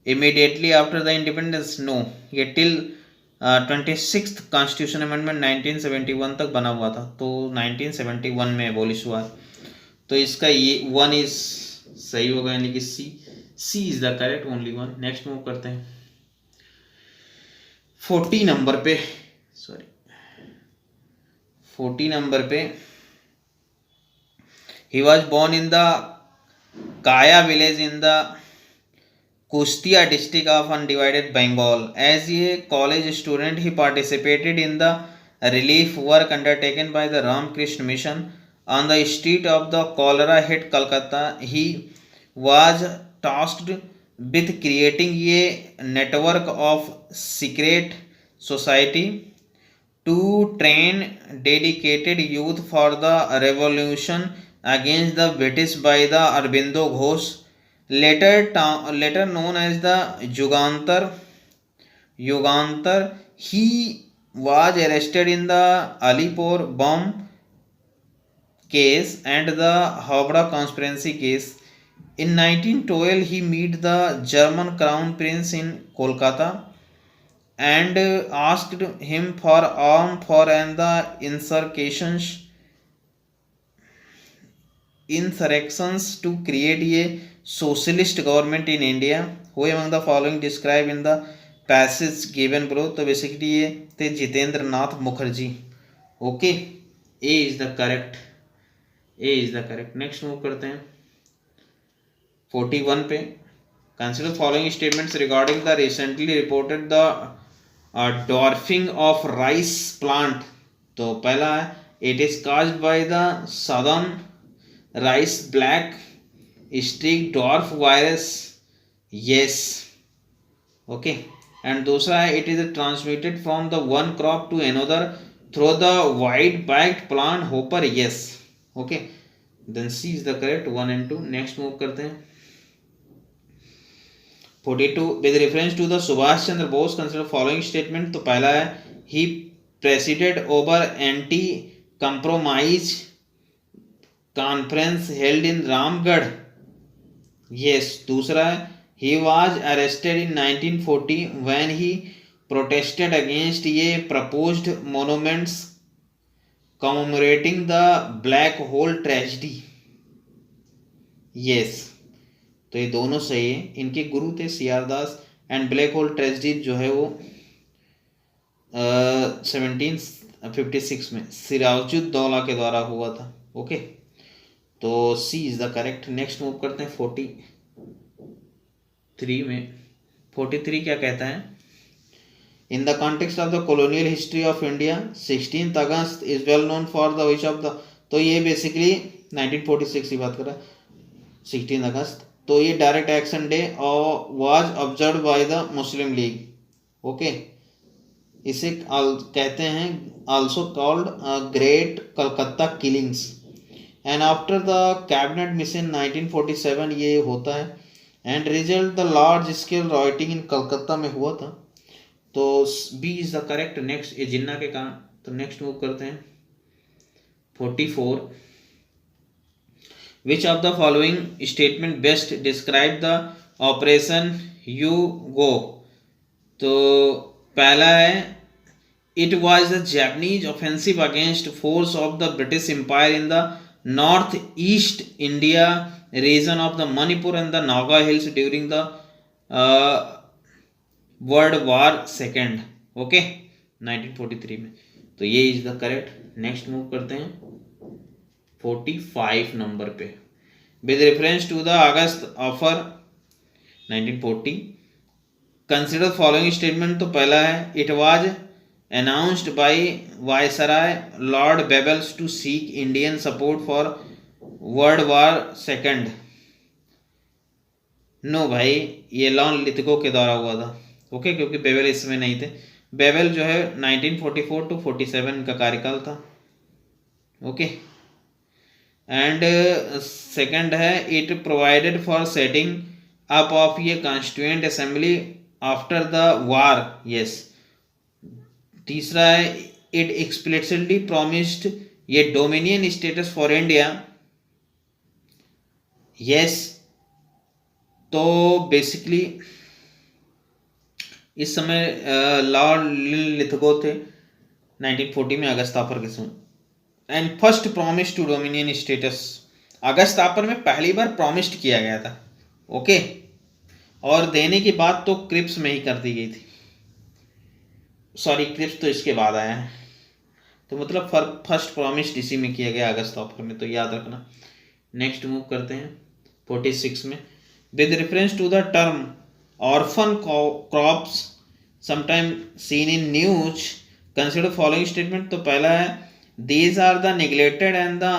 immediately after the independence, no, ये till 26th constitution amendment 1971 तक बना हुआ था, तो 1971 में abolish हुआ। तो इसका ये 1 इज सही होगा, यानी कि C is the correct, only 1। Next move करते हैं 40 नंबर पे, सॉरी 40 नंबर पे। He was born in the Kaya village in the Kushtia district of undivided Bengal. As a college student he participated in the relief work undertaken by the Ramakrishna mission on the street of the cholera hit Calcutta. He was tasked with creating a network of secret society to train dedicated youth for the revolution against the British by the Aurobindo Ghosh, later known as the Yugantar. He was arrested in the Alipur bomb case and the Howrah conspiracy case. In 1912, he met the German Crown Prince in Kolkata and asked him for arms for the insurrections to create a socialist government in India. Who among the following described in the passage given below? तो basically ये थे Jitendra Nath Mukherjee, okay. A is the correct, A is the correct. Next move करते हैं 41 पे। Consider following statements regarding the recently reported the dwarfing of rice plant. तो पहला है it is caused by the southern rice black streak dwarf virus. Yes. Okay. And दूसरा है it is transmitted from the one crop to another through the white backed plant hopper. Yes. Okay. Then C is the correct. 1 and 2. Next move करते हैं 42 with reference to the Subhash Chandra Bose consider following statement. तो पहला है he presided over anti compromise conference held in Ramgarh. Yes. दूसरा है he was arrested in 1940 when he protested against a proposed monuments commemorating the black hole tragedy. Yes. तो ये दोनों सही है. इनके गुरु थे CR Das and black hole tragedy जो है वो 1756 में सिराजुद्दौला के द्वारा हुआ था. ओके. तो C is the correct. Next move करते हैं 43 में. 43 क्या कहता है? In the context of the colonial history of India 16th August is well known for the which of the. तो ये बेसिकली 1946 की बात कर रहा है. 16 अगस्त. तो ये डायरेक्ट एक्शन डे और was observe by the Muslim League. Okay. इसे कहते हैं also called great Calcutta killings. And after the cabinet mission 1947 ये होता है. And result the large scale rioting in Calcutta में हुआ था. तो B is the correct. Next ये जिन्ना के काम. तो नेक्स्ट मूव करते हैं 44. Which of the following statement best describe the operation Hugo? तो पहला है it was the Japanese offensive against force of the British Empire in the northeast India region of the Manipur and the Naga Hills during the World War II. Okay. 1943 में. तो ये is the correct. Next move करते हैं 45 नंबर पे. With reference to the August offer 1940 consider following statement. तो पहला है it was announced by viceroy Lord Wavell's to seek Indian support for world war second. No भाई ये लॉर्ड लिथगो के द्वारा हुआ था. ओके. क्योंकि बेबल इसमें नहीं थे. बेबल जो है 1944 to 47 का कार्यकाल था. ओके. एंड सेकंड है it provided for setting up of ये constituent assembly after the war. Yes. तीसरा है इट एक्सप्लिसिटली प्रॉमिस्ड ये dominion status for India. Yes. तो बेसिकली इस समय लॉर्ड लिथगो थे 1940 में अगस्त ऑफर के समय. And first promise to dominion status August offer में पहली बार प्रॉमिस्ड किया गया था. ओके. और देने की बात तो क्रिप्स में ही कर दी गई थी. सॉरी क्रिप्स तो इसके बाद आया है. तो मतलब फर्स्ट प्रॉमिस्ड इसी में किया गया अगस्त ऑफर में. तो याद रखना. नेक्स्ट मूव करते हैं 46 में. With reference to the term orphan crops sometime seen in news consider following statement. तो पहला है these are the neglected and the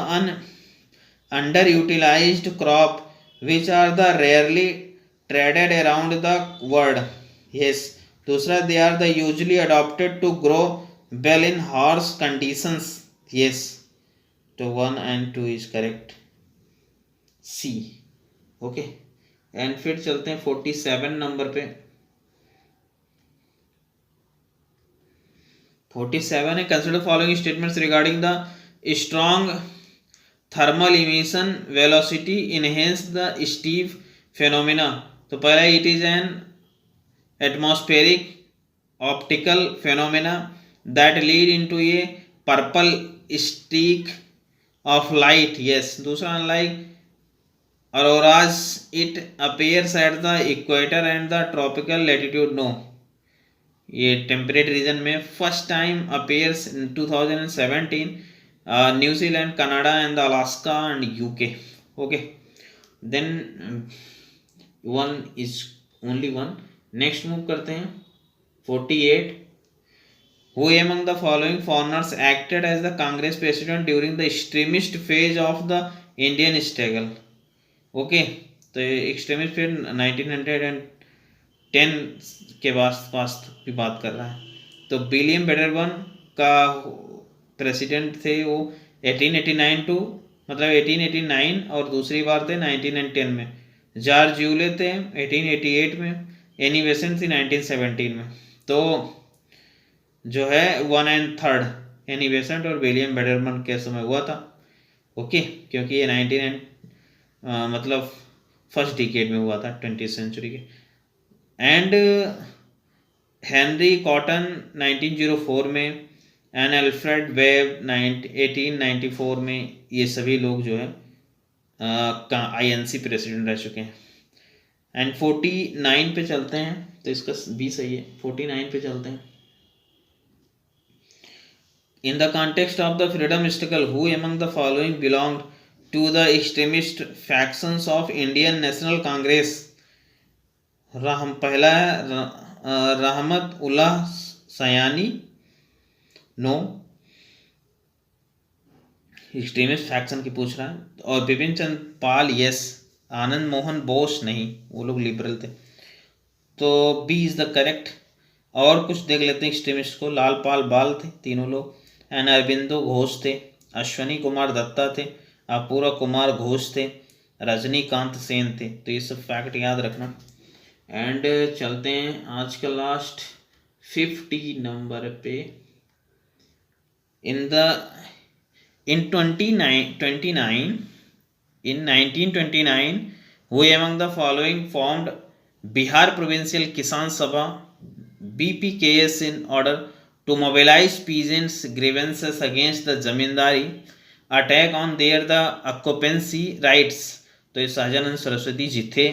underutilized crop which are the rarely traded around the world. Yes. दूसरा they are the usually adopted to grow well in harsh conditions. Yes. तो 1 and 2 is correct. C. Okay. And फिर चलते हैं 47 number पे. 47 है consider following statements regarding the strong thermal emission velocity enhance the Steve phenomena. तो पहला it is N atmospheric optical phenomena that lead into A purple streak of light. Yes. दूसरा unlike auroras it appears at the equator and the tropical latitude. No. ये temperate region में first time appears in 2017 New Zealand Canada and Alaska and UK. Okay. Then one is only one. Next move करते हैं 48। Who among the following foreigners acted as the Congress president during the extremist phase of the Indian struggle? Okay, तो extremist phase 1910 के पास की बात कर रहा है। तो विलियम बेडरबर्न का प्रेसिडेंट थे वो 1889 टू मतलब 1889, और दूसरी बार थे 1910 में। जॉर्ज यूले थे 1888 में, एनी बेसेंट थी 1917 में। तो जो है 1 एंड 3 एनी बेसेंट और विलियम बेडरमन के समय हुआ था। ओके, क्योंकि ये 19 मतलब फर्स्ट डिकेड में हुआ था 20th सेंचुरी के। एंड हेनरी कॉटन 1904 में, एंड अल्फ्रेड वेब 1894 में, ये सभी लोग जो है INC प्रेसिडेंट रह चुके हैं। एंड 49 पे चलते हैं, तो इसका भी सही है। 49 पे चलते हैं। In the context of the freedom struggle, who among the following belonged to the extremist factions of Indian National Congress? पहला है रहमत उल्लाह सयानी, नो, एक्सट्रीमिस्ट फैक्शन की पूछ रहा है। और बिपिन चंद्र पाल, यस। आनंद मोहन बोस, नहीं, वो लोग लिबरल थे। तो बी इज द करेक्ट। और कुछ देख लेते हैं एक्सट्रीमिस्ट को। लालपाल बाल थे तीनों लोग, एंड अरबिंदो घोष थे, अश्वनी कुमार दत्ता थे, अपूर्व कुमार घोष थे, रजनीकांत सेन थे। तो ये सब फैक्ट याद रखना। एंड चलते हैं आज का लास्ट 50 नंबर पे। इन 1929 who among the following formed Bihar Provincial Kisan Sabha BPKS in order to mobilize peasants' grievances against the zamindari attack on their the occupancy rights? तो ये सहजानंद सरस्वती जी थे।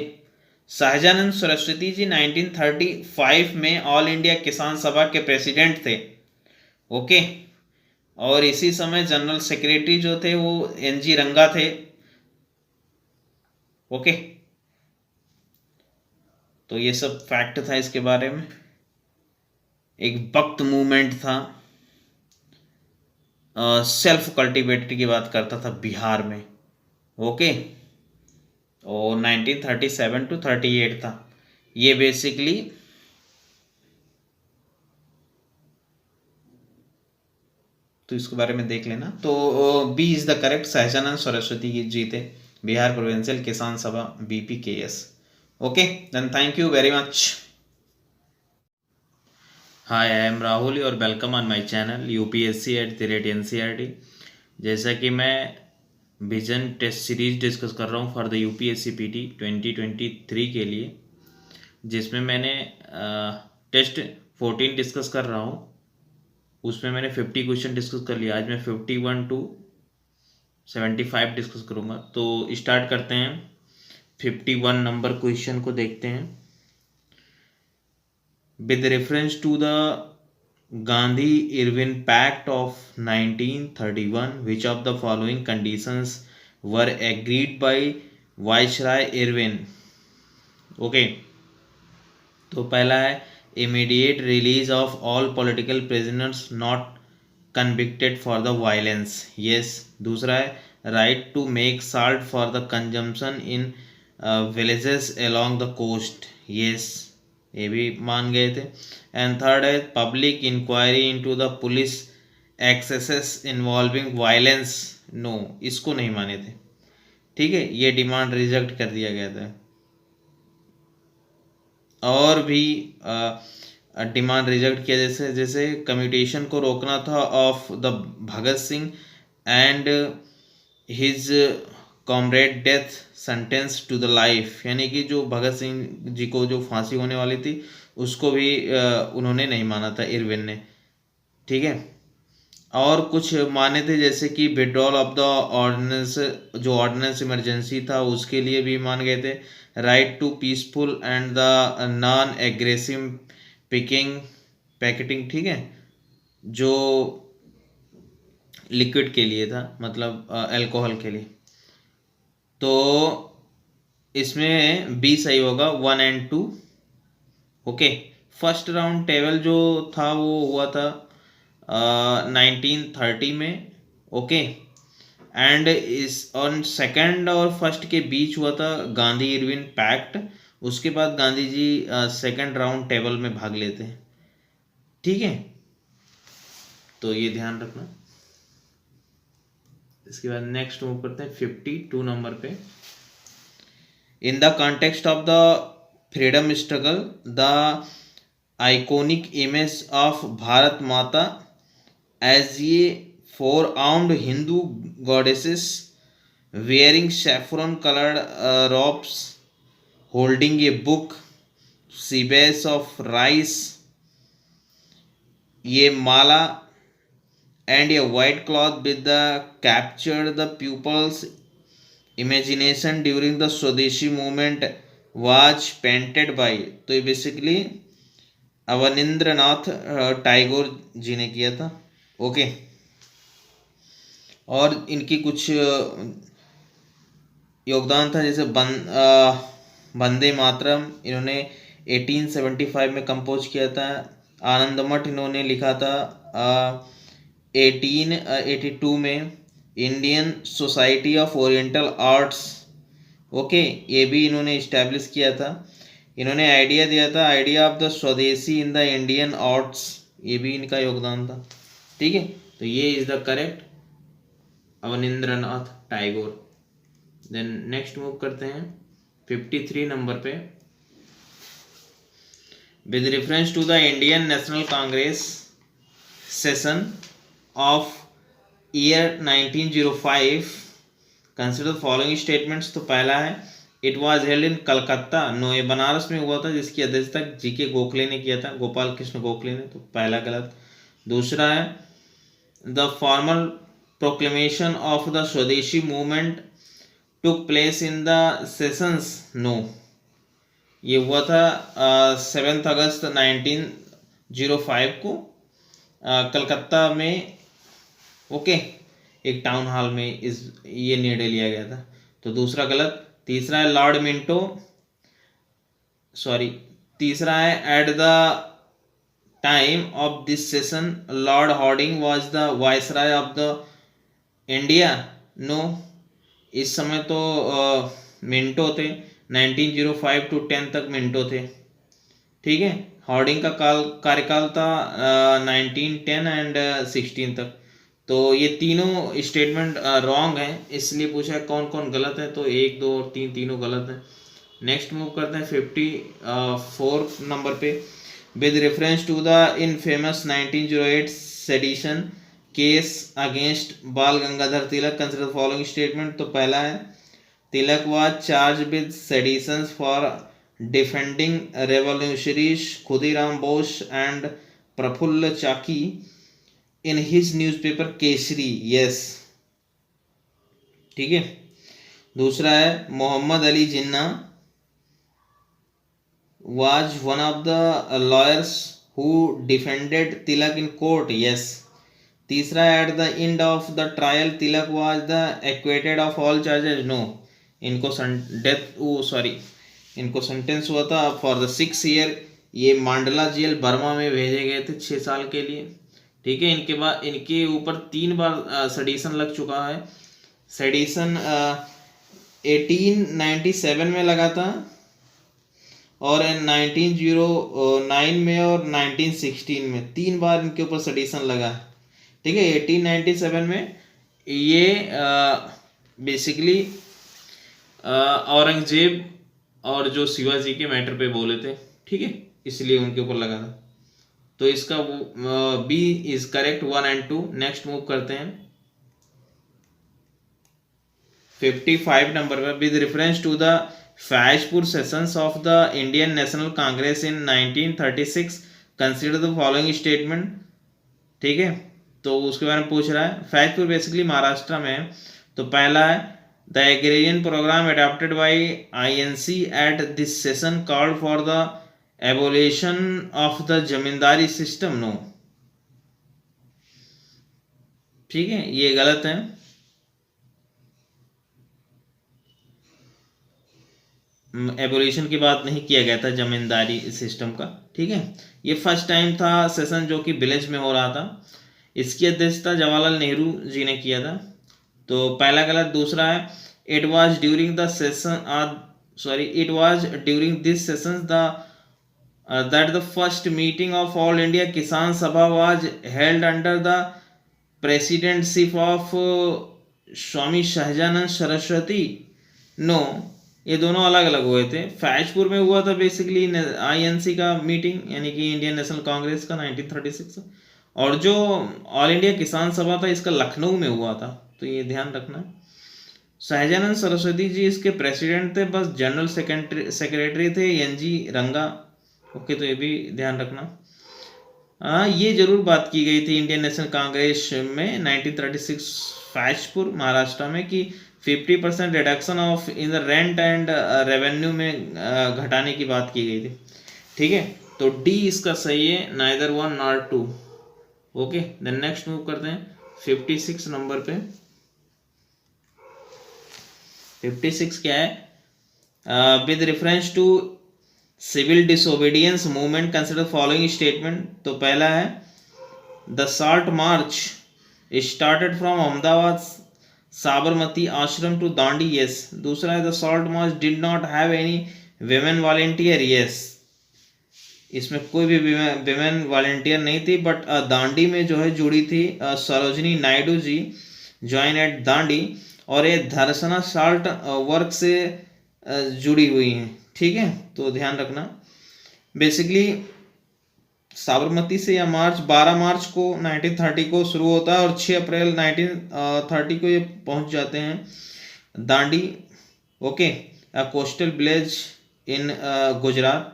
सहजानंद सरस्वती जी 1935 में ऑल इंडिया किसान सभा के प्रेसिडेंट थे। ओके, और इसी समय जनरल सेक्रेटरी जो थे वो NG रंगा थे। ओके, तो ये सब फैक्ट था इसके बारे में। एक भक्त मूवमेंट था, सेल्फ कल्टिवेटेड की बात करता था बिहार में। ओके, और 1937 टू 38 था ये बेसिकली। तो इसके बारे में देख लेना। तो B is the correct, Sahajanand Saraswati ji थे, Bihar provincial Kisan Sabha BPKS। Okay, then thank you very much. Hi, I am Rahul और welcome on my channel UPSC@NCERT। जैसा कि मैं विजन टेस्ट सीरीज डिस्कस कर रहा हूँ फॉर द UPSC PT 2023 के लिए, जिसमें मैंने टेस्ट 14 डिस्कस कर रहा हूँ। उसमें मैंने 50 क्वेश्चन डिस्कस कर लिया। आज मैं 51 टू 75 डिस्कस करूँगा। तो स्टार्ट करते हैं। 51 नंबर क्वेश्चन को देखते हैं। With reference to the Gandhi-Irwin Pact of 1931, which of the following conditions were agreed by Viceroy Irwin? Okay, तो पहला है immediate release of all political prisoners not convicted for the violence, yes। दूसरा है right to make salt for the consumption in villages along the coast, yes, ये भी मान गए थे। एंड थर्ड है public inquiry into the police excesses involving violence, no, इसको नहीं माने थे। ठीक है, ये डिमांड रिजेक्ट कर दिया गया था। और भी डिमांड रिजेक्ट किया, जैसे जैसे कम्यूटेशन को रोकना था of the Bhagat Singh and his comrade death sentence to the life, यानी कि जो भगत सिंह जी को जो फांसी होने वाली थी उसको भी उन्होंने नहीं माना था, इरविन ने। ठीक है, और कुछ माने थे, जैसे कि विड्रॉल ऑफ द ऑर्डिनेंस, जो ऑर्डिनेंस इमरजेंसी था उसके लिए भी मान गए थे। Right to peaceful and the non aggressive picketing, ठीक है, जो लिक्विड के लिए था, मतलब अल्कोहल के लिए। तो इसमें बी सही होगा, 1 and 2। Okay, first round table जो था वो हुआ था 1930 में। ओके, एंड इस ऑन सेकंड और फर्स्ट के बीच हुआ था गांधी इरविन पैक्ट। उसके बाद Gandhi ji second round table में भाग लेते हैं। ठीक है, तो ये ध्यान रखना। इसके बाद नेक्स्ट मूव करते हैं 52 नंबर पे। In the context of the freedom struggle, the iconic image of Bharat माता एज ये four-armed Hindu goddesses wearing saffron-colored robes, holding a book, sheaves of rice, ये माला, and a white cloth with the captured the pupils' imagination during the Swadeshi movement was painted by, तो ये basically Abanindranath Tagore ji ने किया था। Okay, और इनकी कुछ योगदान था, जैसे वंदे मातरम इन्होंने 1875 में कंपोज किया था। आनंदमठ इन्होंने लिखा था 1882 में। Indian society of oriental arts, okay, ये भी इन्होंने इस्टेब्लिश किया था। इन्होंने आइडिया दिया था, आइडिया ऑफ द स्वदेशी इन द इंडियन आर्ट्स, ये भी इनका योगदान था। ठीक है, तो ये is the correct, Abanindranath Tagore. Then next move करते हैं 53 नंबर पे। With reference to the Indian National Congress session of year 1905 consider the following statements. तो पहला है it was held in Calcutta, no, ये बनारस में हुआ था, जिसकी अध्यक्षता जीके गोखले ने किया था, गोपाल कृष्ण गोखले ने, तो पहला गलत। दूसरा है the formal proclamation of the Swadeshi movement took place in the sessions, no, ये हुआ था 7 अगस्त 1905 को कलकत्ता में। ओके, एक टाउन हॉल में ये निर्णय लिया गया था, तो दूसरा गलत। तीसरा है लॉर्ड मिंटो, सॉरी, तीसरा है at the time of this session Lord Hardinge was the viceroy of the India, no, इस समय तो मिंटो थे, 1905 to 10 तक मिंटो थे। ठीक है, हॉर्डिंग का कार्यकाल था 1910 एंड 16 तक। तो ये तीनों स्टेटमेंट रॉन्ग है, इसलिए पूछा कौन कौन गलत है, तो 1, 2 और 3 तीनों गलत हैं। नेक्स्ट मूव करते हैं 54 नंबर पे। With reference to the infamous 1908 sedition case against Bal Gangadhar Tilak consider following statement. तो पहला है Tilak was charged with seditions for defending revolutionaries Khudiram Bose and Prafulla Chaki in his newspaper Kesari, yes. ठीक है, दूसरा है Mohammad Ali Jinnah was one of the lawyers who defended Tilak in court, yes. तीसरा at the end of the trial Tilak was the acquitted of all charges, no, इनको इनको sentence हुआ था for the 6 year, ये मांडला जेल बर्मा में भेजे गए थे 6 साल के लिए। ठीक है, इनके बाद इनके ऊपर 3 बार सेडिशन लग चुका है। सेडिशन 1897 में लगा था, और 1909 में और 1916 में 3 बार इनके ऊपर सेडिशन लगा। ठीक है, 1897 में ये बेसिकली औरंगजेब और जो शिवाजी के मैटर पे बोले थे। ठीक है, इसलिए उनके ऊपर लगा था, तो इसका B is correct, 1 and 2। Next move करते हैं 55 नंबर पर। With reference to the Faizpur sessions of the Indian National Congress in 1936 consider the following statement. ठीक है, तो उसके बारे में पूछ रहा है। फैजपुर बेसिकली महाराष्ट्र में है, तो पहला है the agrarian programme adopted by INC at this session called for the abolition of the zamindari system, no. ठीक है, ये गलत है। एबोलिशन की बात नहीं किया गया था जमींदारी सिस्टम का, ठीक है। ये फर्स्ट टाइम था सेशन जो कि विलेज में हो रहा था। इसकी अध्यक्षता जवाहरलाल नेहरू जी ने किया था। तो पहला गलत। दूसरा है it was during the session it was during this session that the first meeting of All India Kisan Sabha was held under the presidency of Swami Sahajanand Saraswati. No, ये दोनों अलग अलग हुए थे। फैजपुर में हुआ था बेसिकली आईएनसी का मीटिंग, यानी कि इंडियन नेशनल कांग्रेस का 1936। और जो ऑल इंडिया किसान सभा था इसका लखनऊ में हुआ था, तो ये ध्यान रखना। सहजानंद सरस्वती जी इसके प्रेसिडेंट थे, बस जनरल सेक्रेटरी थे एनजी रंगा। ओके, तो ये भी ध्यान रखना। ये जरूर बात की गई थी इंडियन नेशनल कांग्रेस में 1936 फैजपुर महाराष्ट्र में कि 50% reduction of in the rent and revenue में घटाने की बात की गई थी, ठीक है। तो डी इसका सही है, neither 1 nor 2। Okay, then next move करते हैं 56 नंबर पे। 56 क्या है? With reference to civil disobedience movement consider following statement. तो पहला है the salt march started from Ahmedabad Sabarmati Ashram to Dandi, yes. दूसरा है the salt march did not have any women volunteer, yes. इसमें कोई भी विमेन वॉलेंटियर नहीं थी, बट दांडी में जो है जुड़ी थी सरोजनी नायडू जी, ज्वाइन एट दांडी। और ये धरसना साल्ट वर्क से जुड़ी हुई हैं, ठीक है। तो ध्यान रखना, बेसिकली साबरमती से या 12 मार्च को 1930 को शुरू होता है और 6 अप्रैल 1930 को ये पहुंच जाते हैं Dandi. Okay, coastal village in Gujarat,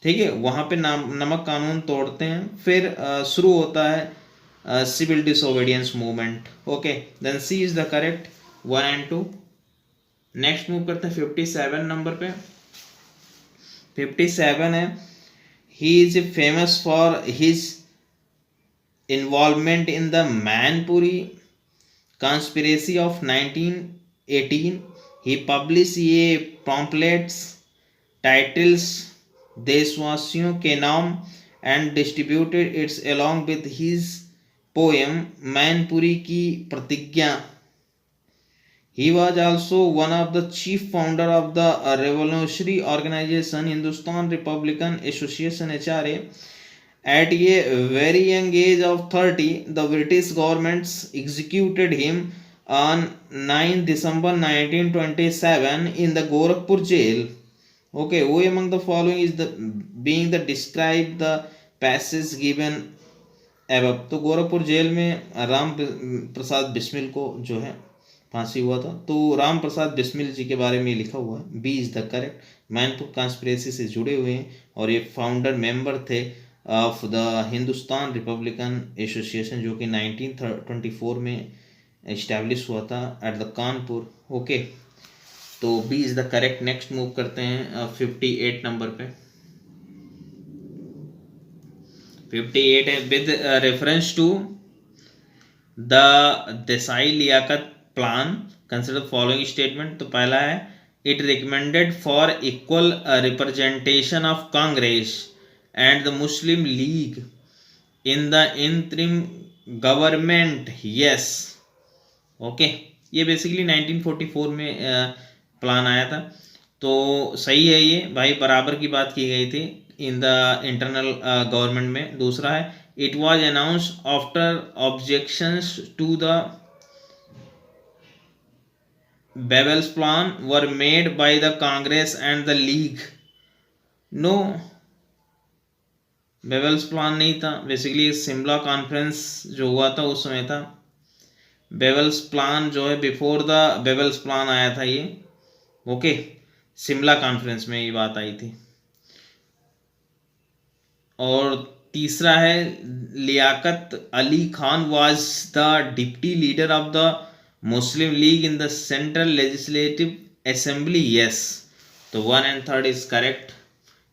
ठीक है। वहाँ पे नमक कानून तोड़ते हैं, फिर शुरू होता है civil disobedience movement. Okay, then C is the correct, 1 and 2। Next move करते हैं 57 नंबर पे। 57 है he is famous for his involvement in the Mainpuri conspiracy of 1918। He publish ये पॉम्पलेट्स टाइटल्स देशवासियों के नाम and distributed its along with his poem Mainpuri की प्रतिज्ञा। He was also one of the chief founder of the revolutionary organization Hindustan Republican Association (HRA). At a very young age of 30, the British government executed him on 9 December 1927 in the Gorakhpur jail. Okay, who among the following is the being the describe the passage given above? तो Gorakhpur jail में राम प्रसाद बिस्मिल को जो है फांसी हुआ था। तो राम प्रसाद बिस्मिल जी के बारे में लिखा हुआ है, B is the correct. Mainpur conspiracy से जुड़े हुए हैं और ये फाउंडर मेंबर थे of the Hindustan Republican Association, जो कि 1924 में इस्टेब्लिश हुआ था एट द कानपुर। ओके, तो B is the correct. Next move करते हैं 58 नंबर पे। 58 है with reference to the Desai Liaquat plan consider following statement. तो पहला है it recommended for equal representation of Congress and the Muslim League in the interim government, yes. Okay, ये basically 1944 में प्लान आया था, तो सही है ये भाई, बराबर की बात की गई थी इन द इंटरनल गवर्नमेंट में। दूसरा है it was announced after objections to the Babel's plan were made by the Congress and the League. No, Babel's plan नहीं था, बेसिकली शिमला कॉन्फ्रेंस जो हुआ था उस समय था। Babel's plan जो है बिफोर द Babel's plan आया था ये। ओके, शिमला कॉन्फ्रेंस में ये बात आई थी। और तीसरा है Liaquat Ali Khan was the deputy leader of the Muslim League in the central legislative assembly, yes. तो 1 and 3 is correct.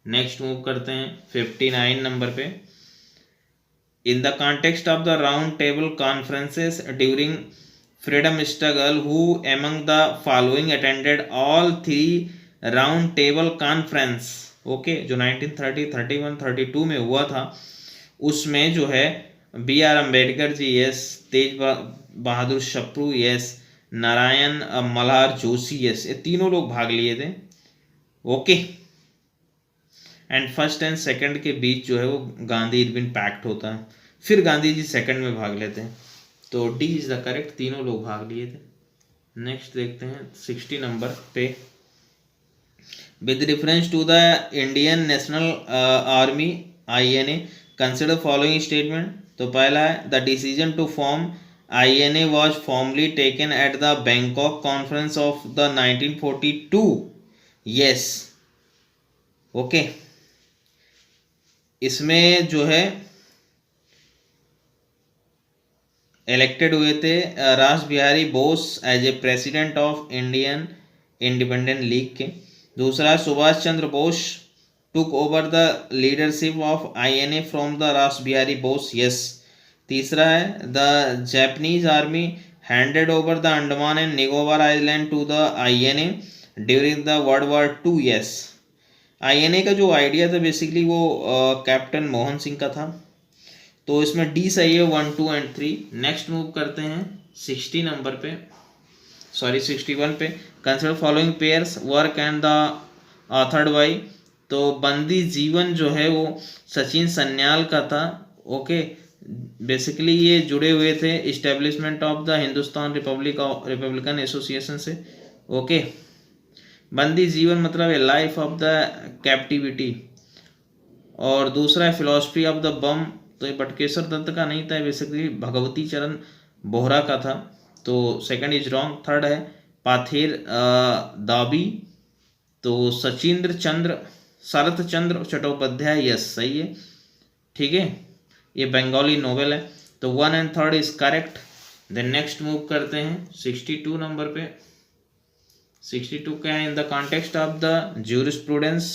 Next move करते हैं 59 नंबर पे। In the context of the round table conferences during freedom struggle who among the following attended all 3 round table conference, okay, जो 1930, 31, 32 में हुआ था, उसमें जो है B R Ambedkar ji yes, Tej Bahadur Sapru yes, Narayan Malhar Joshi yes, ये तीनों लोग भाग लिए थे, okay. And first and second के बीच जो है वो गांधी इरविन पैक्ट होता है, फिर गांधी जी सेकंड में भाग लेते हैं, तो डी इज द करेक्ट, तीनों लोग भाग लिए थे। नेक्स्ट देखते हैं 60 नंबर पे, with reference to the Indian national army INA consider following statement. तो पहला है the decision to form INA was formally taken at the Bangkok conference of the 1942, yes, okay. इसमें जो है इलेक्टेड हुए थे Ras Bihari Bose as a president of Indian independent league के। दूसरा, Subhash Chandra Bose took over the leadership of INA from the Ras Bihari Bose, yes. तीसरा है the Japanese army handed over the Andaman and Nicobar island to the INA during the world war 2, yes. INA का जो idea था basically वो captain Mohan Singh का था, तो इसमें डी सही है 1, 2 एंड 3। नेक्स्ट मूव करते हैं 60 नंबर पे, सॉरी 61 पे, consider following pairs work and the authored bye. तो बंदी जीवन जो है वो सचिन सन्याल का था, ओके। बेसिकली ये जुड़े हुए थे establishment of the Hindustan Republican association से, ओके। बंदी जीवन मतलब ए लाइफ ऑफ द कैप्टिविटी। और दूसरा है फिलॉसफी ऑफ द बम, तो ये बटकेश्वर दत्त का नहीं था, बेसिकली भगवती चरण बोहरा का था, तो सेकंड इज रॉन्ग। थर्ड है पाथेर दाबी, तो सचिंद्र चंद्र शरत चंद्र चट्टोपाध्याय, यस सही है, ठीक है, ये बंगाली नोवेल है, तो 1 and 3 is correct. Then next move करते हैं 62 नंबर पे। 62 क्या है, in the context of the jurisprudence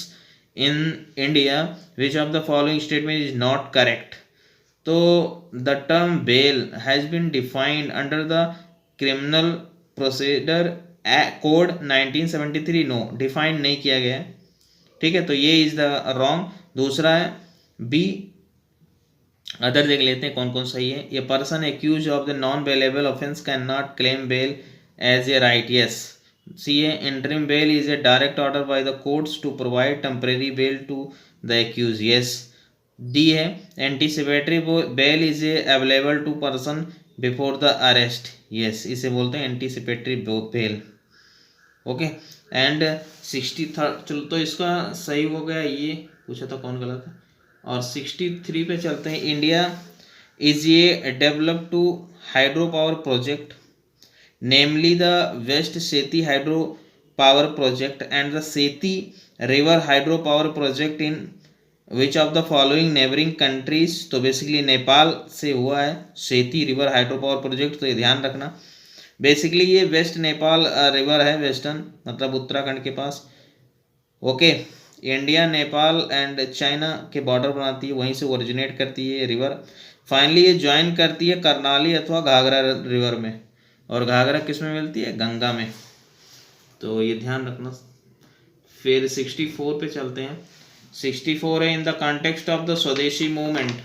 in India which of the following statement is not correct. तो the term bail has been defined under the criminal procedure code 1973, no, defined नहीं किया गया है, ठीक है, तो ये इज द रॉन्ग। दूसरा है बी, अदर देख लेते हैं कौन कौन सही है। ये person accuse of the non bailable offence can not claim bail as a right, yes. C है interim bail is a direct order by the courts to provide temporary bail to the accuse, yes. D है anticipatory bail is a available to person before the arrest, yes, इसे बोलते हैं anticipatory bail, okay. And 63, चलो तो इसका सही हो गया, ये पूछा था कौन गलत है। और 63 पे चलते हैं, India is a develop two hydro power project, namely the west Seti hydro power project and the Seti river hydro power project in which of the following neighbouring countries. तो बेसिकली नेपाल से हुआ है सेती रिवर हाइड्रो पावर प्रोजेक्ट, तो ये ध्यान रखना। Basically ये वेस्ट नेपाल रिवर है, वेस्टर्न मतलब उत्तराखंड के पास, okay. India Nepal and China के बॉर्डर बनाती है, वहीं से ओरिजिनेट करती है ये रिवर। फाइनली ये ज्वाइन करती है करनाली अथवा घाघरा रिवर में, और घाघरा किस में मिलती है, गंगा में, तो ये ध्यान रखना। फिर 64 पे चलते हैं। 64 है in the context of the स्वदेशी movement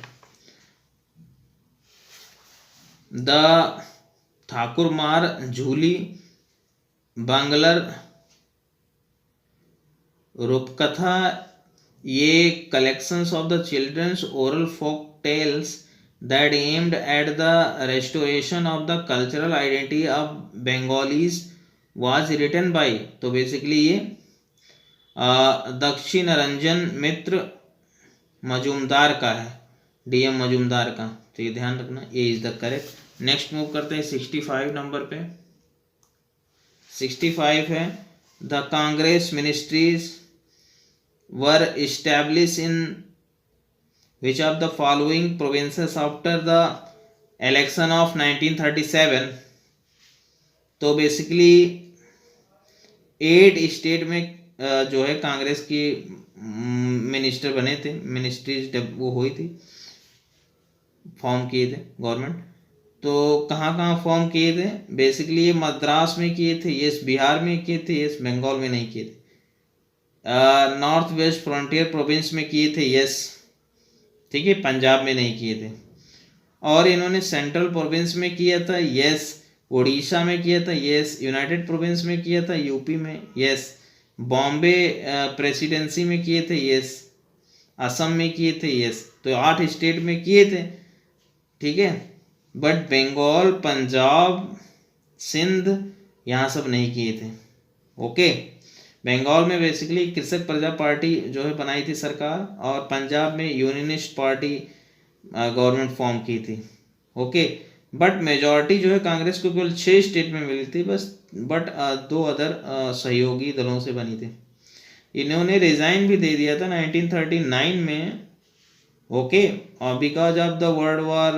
the Thakurmar Jhuli Banglar Rupkatha, ये collections of the children's oral folk tales that aimed at the restoration of the cultural identity of Bengalis was written by. तो बेसिकली ये दक्षिण रंजन मित्र मजूमदार का है, DM मजूमदार का, तो ये ध्यान रखना, ये is the correct. Next move करते हैं 65 नंबर पे। 65 है the Congress ministries were establish in which of the following provinces after the election of 1937। तो बेसिकली 8 स्टेट में जो है कांग्रेस की मिनिस्टर बने थे, मिनिस्ट्रीज वो हुई थी, फॉर्म किए थे गवर्नमेंट। तो कहाँ कहाँ फॉर्म किए थे, बेसिकली ये मद्रास में किए थे, यस, बिहार में किए थे, यस, बंगाल में नहीं किए थे, नॉर्थ वेस्ट फ्रंटियर प्रोविंस में किए थे, यस, ठीक है, पंजाब में नहीं किए थे। और इन्होंने सेंट्रल प्रोविंस में किया था, यस, उड़ीसा में किया था, यस, यूनाइटेड प्रोविंस में किया था, यूपी में, यस, बॉम्बे प्रेसिडेंसी में किए थे, यस, असम में किए थे, यस। तो 8 स्टेट में किए थे, ठीक है। बट बंगाल, पंजाब, सिंध, यहाँ सब नहीं किए थे। ओके, बंगाल में बेसिकली कृषक प्रजा पार्टी जो है बनाई थी सरकार, और पंजाब में यूनियनिस्ट पार्टी गवर्नमेंट फॉर्म की थी। ओके, बट मेजॉरिटी जो है कांग्रेस को केवल 6 स्टेट में मिली थी बस, बट 2 अदर सहयोगी दलों से बनी थी। इन्होंने रिजाइन भी दे दिया था 1939 में। ओके, और because of the world war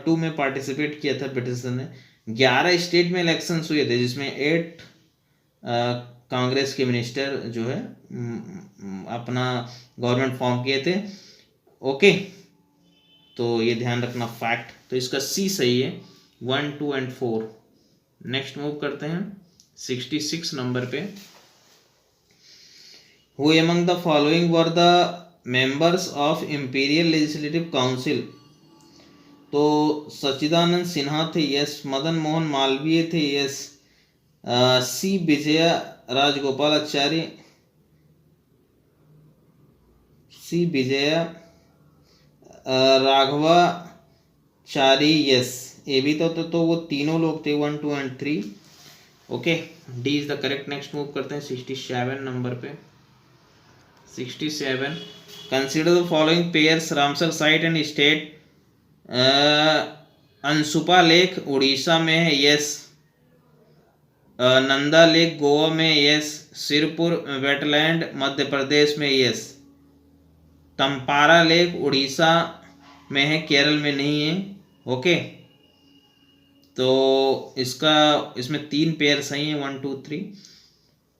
2 में पार्टिसिपेट किया था ब्रिटिश ने। 11 स्टेट में इलेक्शंस हुए थे, जिसमें 8 कांग्रेस के मिनिस्टर जो है अपना गवर्नमेंट फॉर्म किए थे। ओके, तो ये ध्यान रखना फैक्ट। तो इसका सी सही है, 1, 2 एंड 4। नेक्स्ट मूव करते हैं 66 नंबर पे। Who among the following were the members of Imperial Legislative Council? तो सच्चिदानंद सिन्हा थे, यस, मदन मोहन मालवीय थे, यस, सी विजया राजगोपालाचारी, सी विजया राघवाचारी, यस, ये भी तो वो तीनों लोग थे, 1, 2 and 3। Okay, D is the correct. Next move करते हैं 67 नंबर पे। 67, consider the following pairs, Ramsar site and state. Ansupa lake Orissa में है, यस, नंदा लेक गोवा में, यस, सिरपुर वेटलैंड मध्य प्रदेश में, यस, तंपारा लेक उड़ीसा में है, केरल में नहीं है। ओके, तो इसमें 3 पेयर सही है, 1, 2, 3।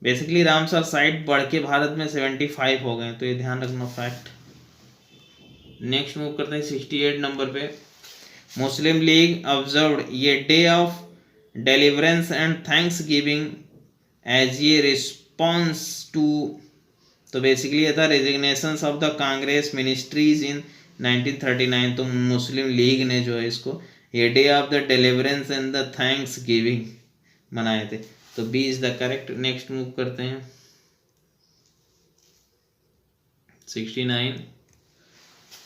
बेसिकली रामसर साइट बढ़ के भारत में 75 हो गए, तो ये ध्यान रखना फैक्ट। नेक्स्ट मूव करते हैं 68 नंबर पे। मुस्लिम लीग ऑब्जर्व्ड ये day of deliverance and thanks giving as ये रिस्पॉन्स टू। तो बेसिकली ये था resignations of the Congress ministries in 1939। तो मुस्लिम लीग ने जो है इसको ये day of the deliverance and the thanks giving मनाए थे। तो B is the correct. Next move करते हैं 69।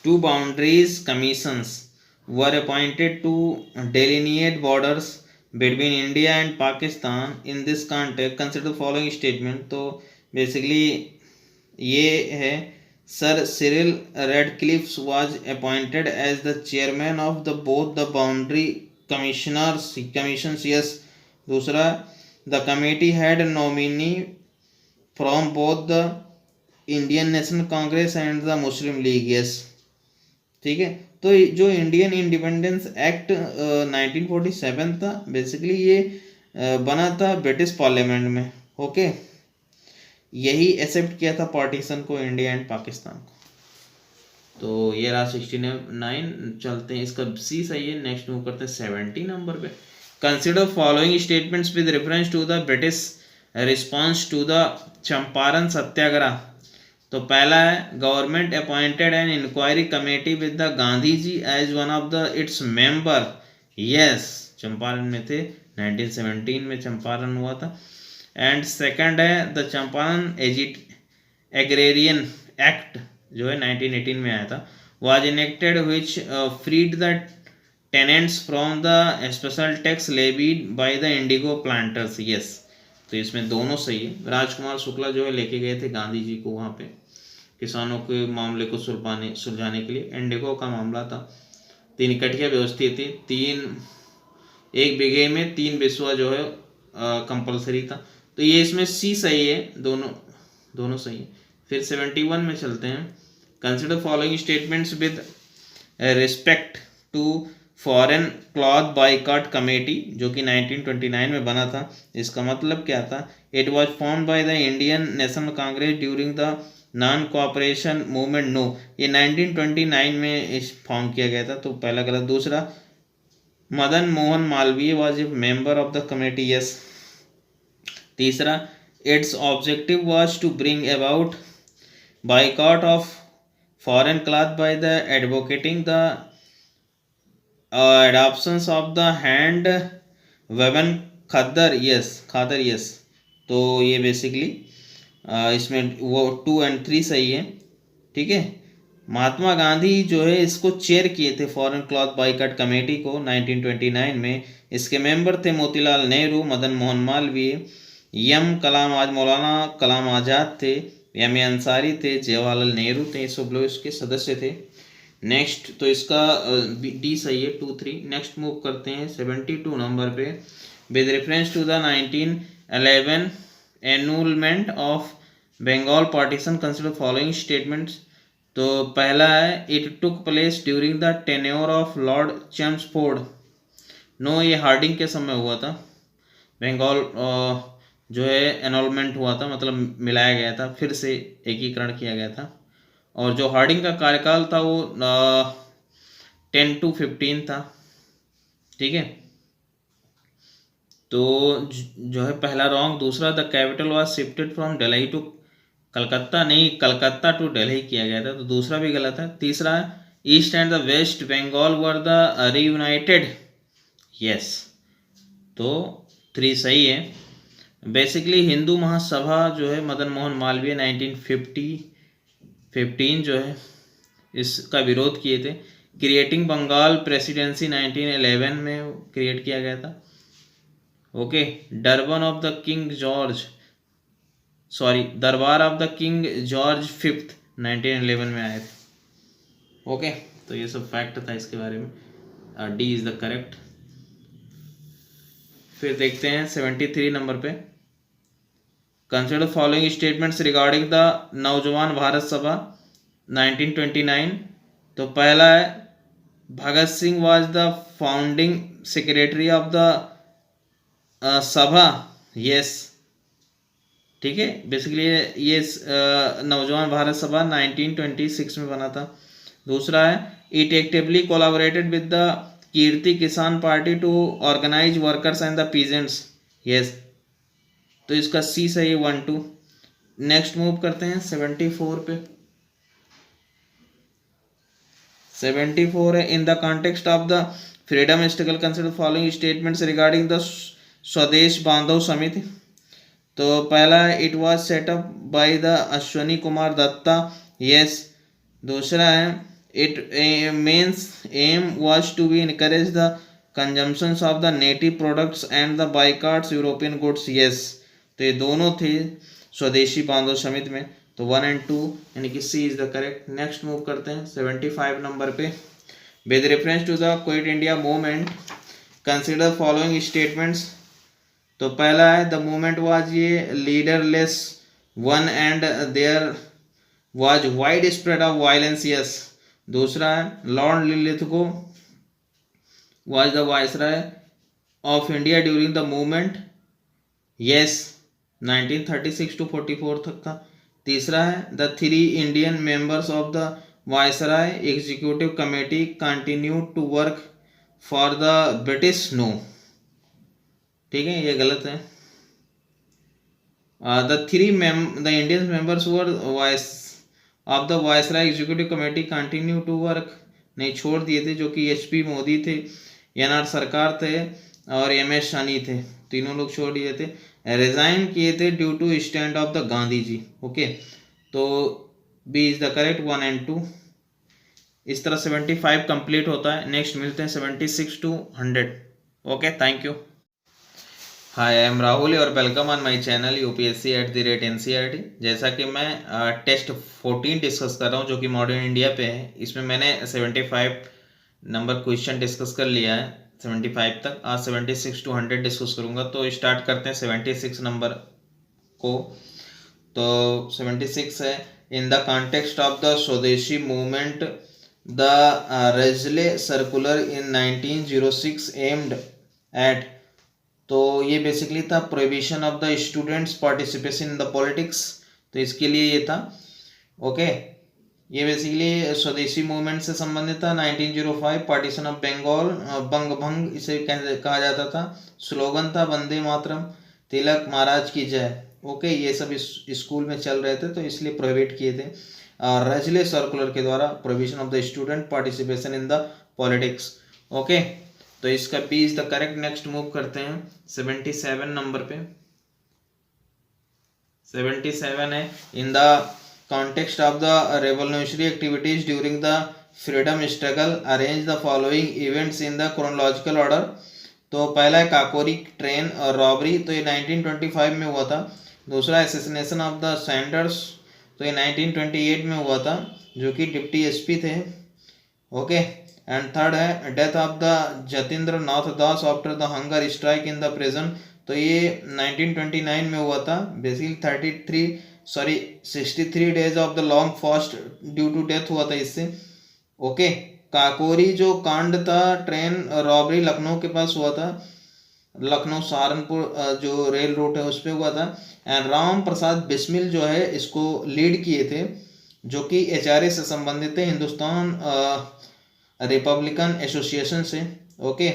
2 boundaries commissions were appointed to delineate borders between India and Pakistan. In this context, consider the following statement. तो basically ये है, sir Cyril Radcliffe was appointed as the chairman of the both the boundary commissions. Yes. दूसरा, the committee had a nominee from both the Indian National Congress and the Muslim League. Yes. ठीक है, तो जो Indian independence act 1947 था, basically ये बना था British parliament में। ओके, यही एक्सेप्ट किया था पार्टीशन को, इंडिया एंड पाकिस्तान को। तो ये रहा 69। चलते हैं, इसका सी सही है। नेक्स्ट मूव करते हैं 70 नंबर पे। Consider following statements with reference to the British response to the Champaran Satyagraha. तो पहला है, government appointed an inquiry committee with the Gandhi ji as one of the its member. Yes, Champaran में थे, 1917 में चंपारण हुआ था। एंड सेकंड है, द चंपारण एग्रेरियन एक्ट जो है 1918 में आया था, was enacted which freed the tenants from the special tax levied by the Indigo planters. Yes, तो इसमें दोनों सही है। राजकुमार शुक्ला जो है लेके गए थे गांधी जी को वहाँ पे किसानों के मामले को सुलझाने के लिए। इंडिगो का मामला था, 3 इकट्ठिया व्यवस्था थी, 1 बीघे में 3 बिस्वा जो है कंपलसरी था। तो ये इसमें सी सही है, दोनों सही है। फिर 71 में चलते हैं। Consider following statements with respect to foreign cloth boycott committee, जो कि 1929 में बना था। इसका मतलब क्या था? It was form by the Indian National Congress during the non cooperation movement. No, ये 1929 में इस फॉर्म किया गया था, तो पहला गलत। दूसरा, Madan Mohan Malviya was a member of the committee. Yes. तीसरा, its objective was to bring about boycott of foreign cloth by the advocating the adoptions of the hand woven khaddar yes. तो ये बेसिकली इसमें वो 2 और 3 सही है, ठीक है। महात्मा गांधी जो है इसको चेयर किए थे फॉरेन क्लॉथ बाइकआउट कमेटी को 1929 में। इसके मेंबर थे मोतीलाल नेहरू, मदन मोहन मालवीय, मौलाना कलाम आज़ाद थे, एम.ए. अंसारी थे, जवाहरलाल नेहरू थे, ये सब लोग इसके सदस्य थे। नेक्स्ट तो इसका डी सही है 2, 3। नेक्स्ट मूव करते हैं 72 नंबर पे। With reference to the 1911 annulment of Bengal partition consider following statements. तो पहला है it took place during the tenure of Lord Chelmsford. No, ये हार्डिंग के समय हुआ था। बंगाल जो है एनरोलमेंट हुआ था, मतलब मिलाया गया था, फिर से एकीकरण किया गया था। और जो हार्डिंग का कार्यकाल था वो 10 to 15 था, ठीक है। तो जो है पहला रॉन्ग। दूसरा the capital was shifted from Delhi to Calcutta, नहीं कलकत्ता टू दिल्ली किया गया था, तो दूसरा भी गलत है। तीसरा east and the west Bengal were the reunited, yes, तो 3 सही है। बेसिकली हिंदू महासभा जो है मदन मोहन मालवीय 1915 जो है इसका विरोध किए थे। क्रिएटिंग बंगाल प्रेसिडेंसी 1911 में क्रिएट किया गया था, ओके। दरबार ऑफ द किंग जॉर्ज 5 1911 में आए थे, ओके। तो ये सब फैक्ट था इसके बारे में, डी इज द करेक्ट। फिर देखते हैं 73 नंबर पे। Consider following statements regarding the Naujawan Bharat Sabha 1929। तो पहला है Bhagat Singh was the founding secretary of the Sabha, yes, ठीक है। बेसिकली ये नौजवान भारत सभा 1926 में बना था। दूसरा है it actively collaborated with the Kirti Kisan party to organise workers and the peasants, yes, तो इसका सी सही 1, 2। नेक्स्ट मूव करते हैं 74 पे। 74 है in the context of the freedom struggle consider following statements regarding the Swadesh Bandhab Samiti. तो पहला है it was set up by the Ashwini Kumar Dutta, yes. दूसरा है it mains aim was to be encourage the consumption of the native products and the boycotts European goods, yes. तो ये दोनों थे स्वदेशी बांधव समिति में, तो 1 और 2 यानी कि C is the correct. Next move करते हैं 75 नंबर पे। With reference to the quit India movement consider following statements. तो पहला है द मूवमेंट वाज ये leaderless one and there was wide spread of violence, yes. दूसरा है Lord Linlithgow was the viceroy of India during the movement, yes, 1936 to 44 तक था। तीसरा है the 3 Indian members of the viceroy executive committee continue to work for the British, no, ठीक है, ये गलत है। The Indian members were vice of the viceroy executive committee continue to work, नहीं, छोड़ दिए थे, जो कि एच.पी. मोदी थे, एन.आर. सरकार थे और एम.एस. शानी थे, तीनों लोग छोड़ दिए थे। रिजाइन किए थे due to stand of the Gandhi ji, okay. तो बी इज द करेक्ट 1 और 2। इस तरह 75 कंप्लीट होता है। नेक्स्ट मिलते हैं 76 to 100, okay, thank you. Hi, I am Rahul और welcome on my channel UPSC@NCERT। जैसा कि मैं टेस्ट 14 डिस्कस कर रहा हूँ जो कि मॉडर्न इंडिया पे है, इसमें मैंने 75 नंबर क्वेश्चन डिस्कस कर लिया है 75 तक। आज 76 to 100 डिस्कस करूँगा। तो स्टार्ट करते हैं 76 नंबर को। तो 76 है in the context of the स्वदेशी movement the Risley circular in 1906 aimed at. तो ये बेसिकली था prohibition of the students participation in the politics, तो इसके लिए ये था, ओके। ये बेसिकली स्वदेशी मूवमेंट से संबंधित था। 1905 पार्टीशन ऑफ बंगाल, बंग भंग इसे कहा जाता था। स्लोगन था वंदे मातरम, तिलक महाराज की जय, ओके, ये सब इस स्कूल में चल रहे थे तो इसलिए प्रोहिबिट किए थे। रजले सर्कुलर के द्वारा prohibition of the student participation in the politics. Okay, तो इसका B is the correct. Next move करते हैं 77 नंबर पे। 77 है, in the context of the revolutionary activities during the freedom struggle arrange the following events in the chronological order. तो पहला है काकोरी ट्रेन रॉबरी, तो ये 1925 में हुआ था। दूसरा एसेसिनेशन ऑफ द सैंडर्स, तो ये 1928 में हुआ था, जो कि डिप्टी एसपी थे। ओके, एंड थर्ड है death of the Jatindra Nath Das after the hunger strike in the prison, तो ये 1929 में हुआ था। Basically 63 days of the long fast due to death हुआ था इससे। ओके, काकोरी जो कांड था ट्रेन रॉबरी लखनऊ के पास हुआ था, लखनऊ सहारनपुर जो रेल रूट है उस पर हुआ था। एंड राम प्रसाद बिस्मिल जो है इसको लीड किए थे, जो कि एचआरए से संबंधित थे, हिंदुस्तान रिपब्लिकन एसोसिएशन से। Okay,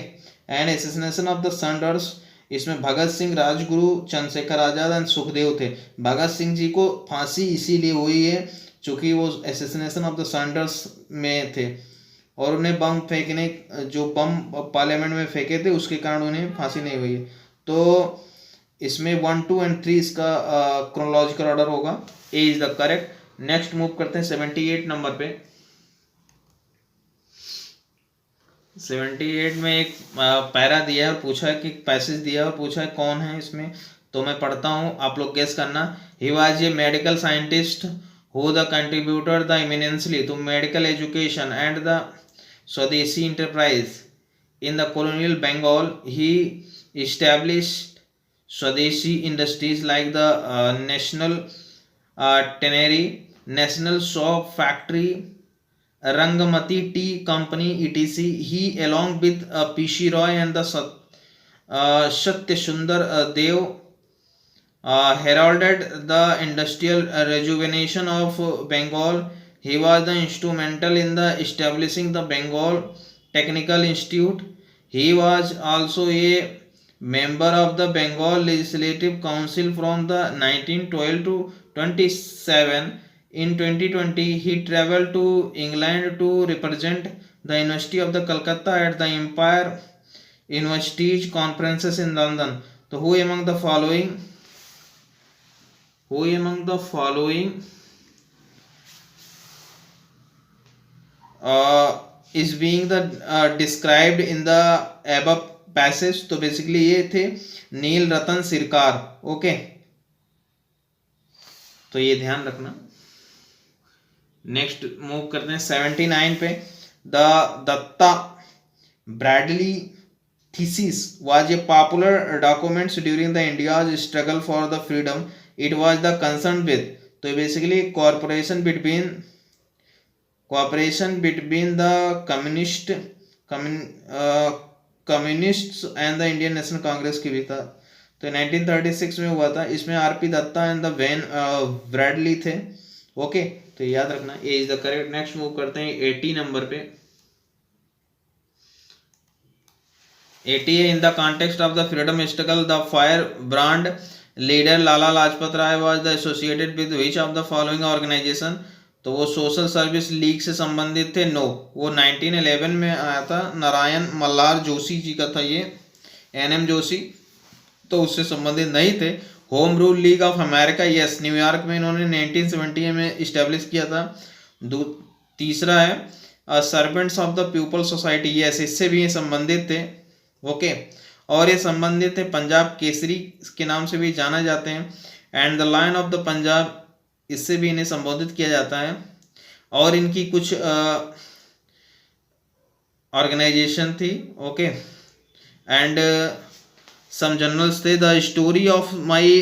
and assassination of the Sanders, इसमें भगत सिंह, राजगुरु, चंद्रशेखर आजाद एंड सुखदेव थे। भगत सिंह जी को फांसी इसीलिए हुई है चूंकि वो एसेसिनेशन ऑफ द सैंडर्स में थे और उन्हें बम फेंकने, जो बम पार्लियामेंट में फेंके थे उसके कारण उन्हें फांसी नहीं हुई है। तो इसमें 1, 2 एंड 3 इसका क्रोनोलॉजिकल ऑर्डर होगा। A is the correct. Next move करते हैं 78 नंबर पे। 78 में एक पैरा दिया है और पूछा है कि पैसेज दिया है और पूछा है कौन है इसमें, तो मैं पढ़ता हूँ, आप लोग गेस करना। He was a medical scientist who the contributor the eminently to medical education and the Swadeshi enterprise in the colonial Bengal. He established Swadeshi industries like the National Tannery, National Soap Factory, Rangamati Tea Company, etc. He, along with P.C. Roy and the Satya Sundar Dev, heralded the industrial rejuvenation of Bengal. He was the instrumental in the establishing the Bengal Technical Institute. He was also a member of the Bengal Legislative Council from the 1912 to 27. In 2020, he travelled to England to represent the University of the Calcutta at the Empire Universities conferences in London. So who among the following is being the described in the above passage? तो basically ये थे नील रतन Sarkar. Okay, तो ये ध्यान रखना। Next move करते हैं 79 पे। The Dutta Bradley thesis was a popular document during the India's struggle for the freedom. It was the concern with, तो basically cooperation between the communists and the Indian National Congress की भी था। तो 1936 में हुआ था। इसमें R P Dutta and the Ben Bradley थे। ओके, तो याद रखना, A is the correct. Next move करते हैं 80 नंबर पे। 80 है, in the context of the freedom struggle the fire brand leader Lala Lajpat Rai was the associated with which of the following organisation? तो वो सोशल सर्विस लीग से संबंधित थे। नो, वो 1911 में आया था। नारायण मल्हार जोशी जी का था ये, NM जोशी, तो उससे संबंधित नहीं थे। Home rule league of America, yes, New York में इन्होंने 1970 में इस्टेब्लिश किया था। तीसरा है servants of the people society, yes, इससे भी ये संबंधित थे। ओके, और ये संबंधित थे पंजाब केसरी के नाम से भी जाना जाते हैं। And the lion of the Punjab, इससे भी इन्हें संबोधित किया जाता है। और इनकी कुछ ऑर्गेनाइजेशन थी। ओके, एंड सम जर्नल्स थे। The story of my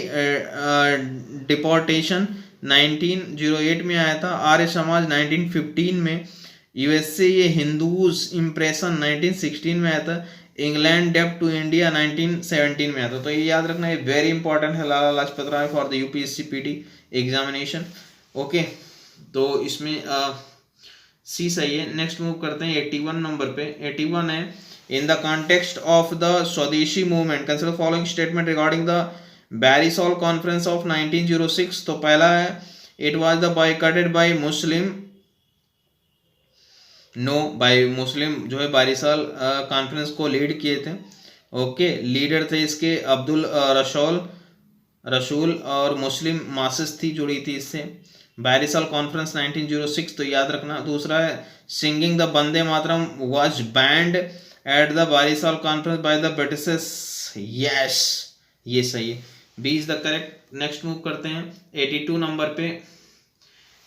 deportation 1908 में आया था। आर्य समाज 1915 में। यूएसए ये हिंदूज इम्प्रेशन 1916 में आया था। इंग्लैंड डेप्ट टू इंडिया 1917 में आता। तो ये याद रखना, ये वेरी इंपॉर्टेंट है Lala Lajpat Rai for the UPSC PT examination. Okay, तो इसमें सी सही है। नेक्स्ट मूव करते हैं 81 नंबर पे। 81 है, in the context of the स्वदेशी movement consider following statement regarding the Barisal conference of 1906, तो पहला है it was the boycotted by Muslim, no by Muslim जो है बैरिसॉल कॉन्फ्रेंस को लीड किए थे। ओके, लीडर थे इसके अब्दुल रसूल और मुस्लिम मासिस थी जुड़ी थी इससे। बैरिसॉल कॉन्फ्रेंस 1906, तो याद रखना। दूसरा है singing the Vande Mataram was banned at the Barisal conference by the Britishers, yes ये सही है, B is the correct. Next move करते हैं 82 नंबर पे।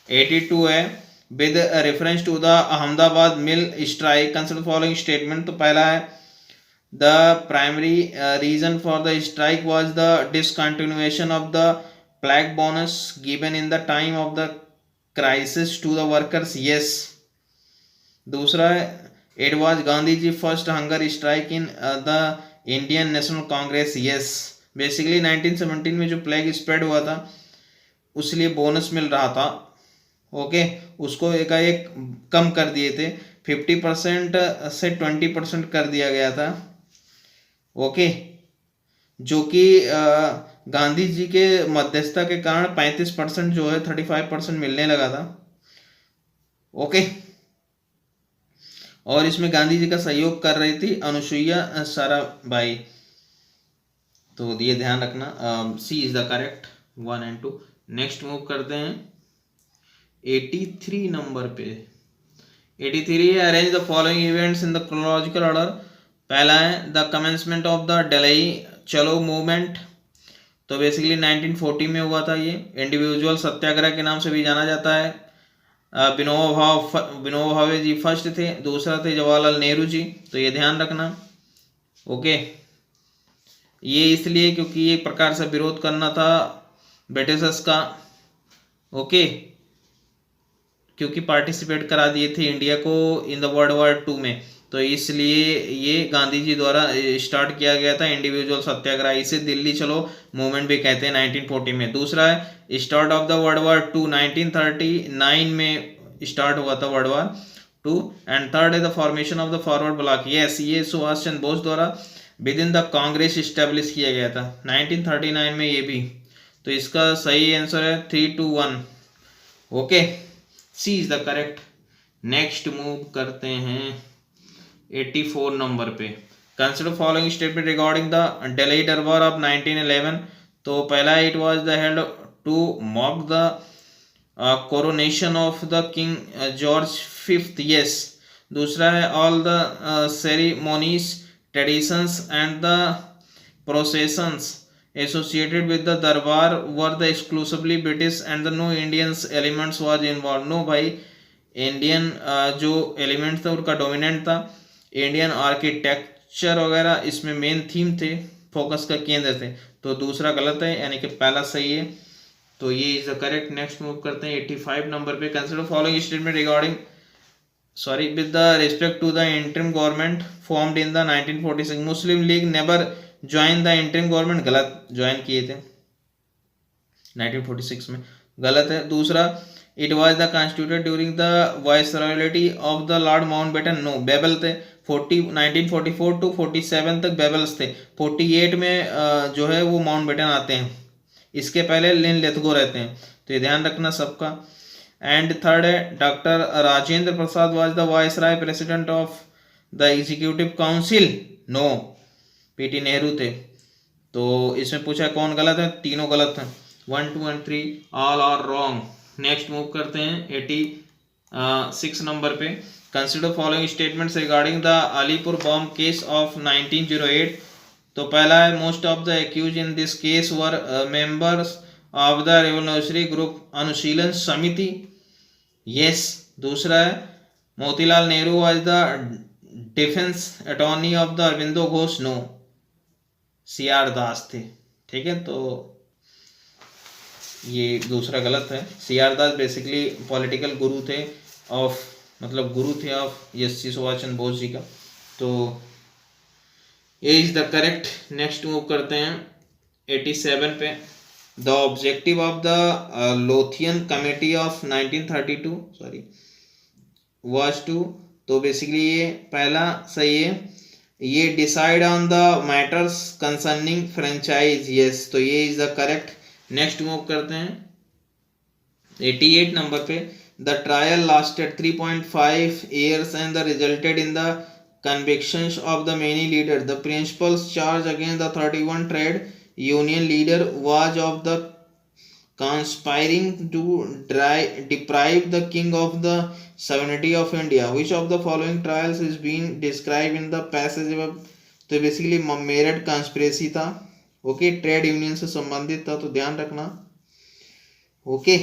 82 है with reference to the Ahmedabad mill strike consider following statement, तो पहला है the primary reason for the strike was the discontinuation of the plague bonus given in the time of the crisis to the workers, yes। दूसरा है it was Gandhi ji first hunger strike in the Indian National Congress, yes। Basically 1917 में जो plague spread हुआ था उसलिए bonus मिल रहा था, okay उसको एकाएक कम कर दिए थे, 50% से 20% कर दिया गया था, ओके जो कि गांधी जी के मध्यस्थता के कारण 35% जो है 35% मिलने लगा था, ओके। और इसमें गांधी जी का सहयोग कर रही थी अनुसुईया साराभाई, तो ये ध्यान रखना, C is the correct 1 and 2। Next move करते हैं 83 नंबर पे। 83 है arrange the following events in the chronological order. पहला है the commencement of the Delhi Chalo movement, तो बेसिकली 1940 में हुआ था ये। इंडिविजुअल सत्याग्रह के नाम से भी जाना जाता है। विनोबा भावे जी फर्स्ट थे, दूसरा थे जवाहरलाल नेहरू जी, तो ये ध्यान रखना, ओके। ये इसलिए क्योंकि एक प्रकार से विरोध करना था ब्रिटिशर्स का, ओके, क्योंकि पार्टिसिपेट करा दिए थे इंडिया को इन द वर्ल्ड वॉर 2 में, तो इसलिए ये गांधी जी द्वारा स्टार्ट किया गया था इंडिविजुअल सत्याग्रह, इसे दिल्ली चलो मूवमेंट भी कहते हैं 1940 में। दूसरा है start of the world war 2 1939 में स्टार्ट हुआ था वर्ल्ड वॉर 2। एंड थर्ड है the formation of the forward block, yes ये सुभाष चंद्र बोस द्वारा with in the Congress establish किया गया था 1939 में ये भी, तो इसका सही आंसर है 3 to 1, okay C is the correct. Next move करते हैं 84 नंबर पे। Consider following statement regarding the Delhi Durbar of 1911, तो पहला it was the held to mock the coronation of the king George fifth, yes. दूसरा है all the ceremonies traditions and the processions associated with the दरबार were the exclusively British and the no Indians elements was involved, no भाई Indian जो element था उनका dominant था, Indian architecture वगैरह इसमें मेन थीम थे, फोकस का केंद्र थे, तो दूसरा गलत है यानी कि पहला सही है, तो ये is the correct. Next move करते हैं 85 नंबर पे। Consider following statement regarding with the respect to the interim government formed in the 1946, Muslim League never join the interim government, गलत, ज्वाइन किए थे 1946 में, गलत है। दूसरा it was the constituted during the viceroyalty of the Lord Mountbatten, no Wavell थे 1944 to 47 तक बेबल्स थे, 48 में जो है वो माउंटबेटन आते हैं, इसके पहले लिन लेथगो रहते हैं, तो ये ध्यान रखना सबका। एंड थर्ड है doctor Rajendra Prasad was the viceroy president of the executive council, no PT Nehru थे, तो इसमें पूछा कौन गलत है, तीनों गलत हैं, 1 2 and 3 all are wrong. Next move करते हैं 86 नंबर पे। Consider following statements regarding the Alipur bomb case of 1908, तो पहला है most of the accused in this case were members of the revolutionary group Anushilan Samiti, yes. दूसरा है Motilal Nehru was the defence attorney of the Aurobindo Ghosh, no C R Das थे, ठीक है, तो ये दूसरा गलत है। सीआर दास बेसिकली पॉलिटिकल गुरु थे ऑफ, मतलब गुरु थे ऑफ यस सुभाष चंद्र बोस जी का, तो A is the correct. Next move करते हैं 87 पे। The objective of the Lothian committee of 1932 was to, तो बेसिकली ये पहला सही है ये decide on the matters concerning franchise, yes, तो ये is the correct. Next move करते हैं 88 नंबर पे। The trial lasted 3.5 years and the resulted in the convictions of the many leaders. The principal charge against the 31 trade union leader was of the conspiring to deprive the king of the sovereignty of India. Which of the following trials is being described in the passage above? तो basically Meerut conspiracy था, okay, trade union से संबंधित था, तो ध्यान रखना, okay.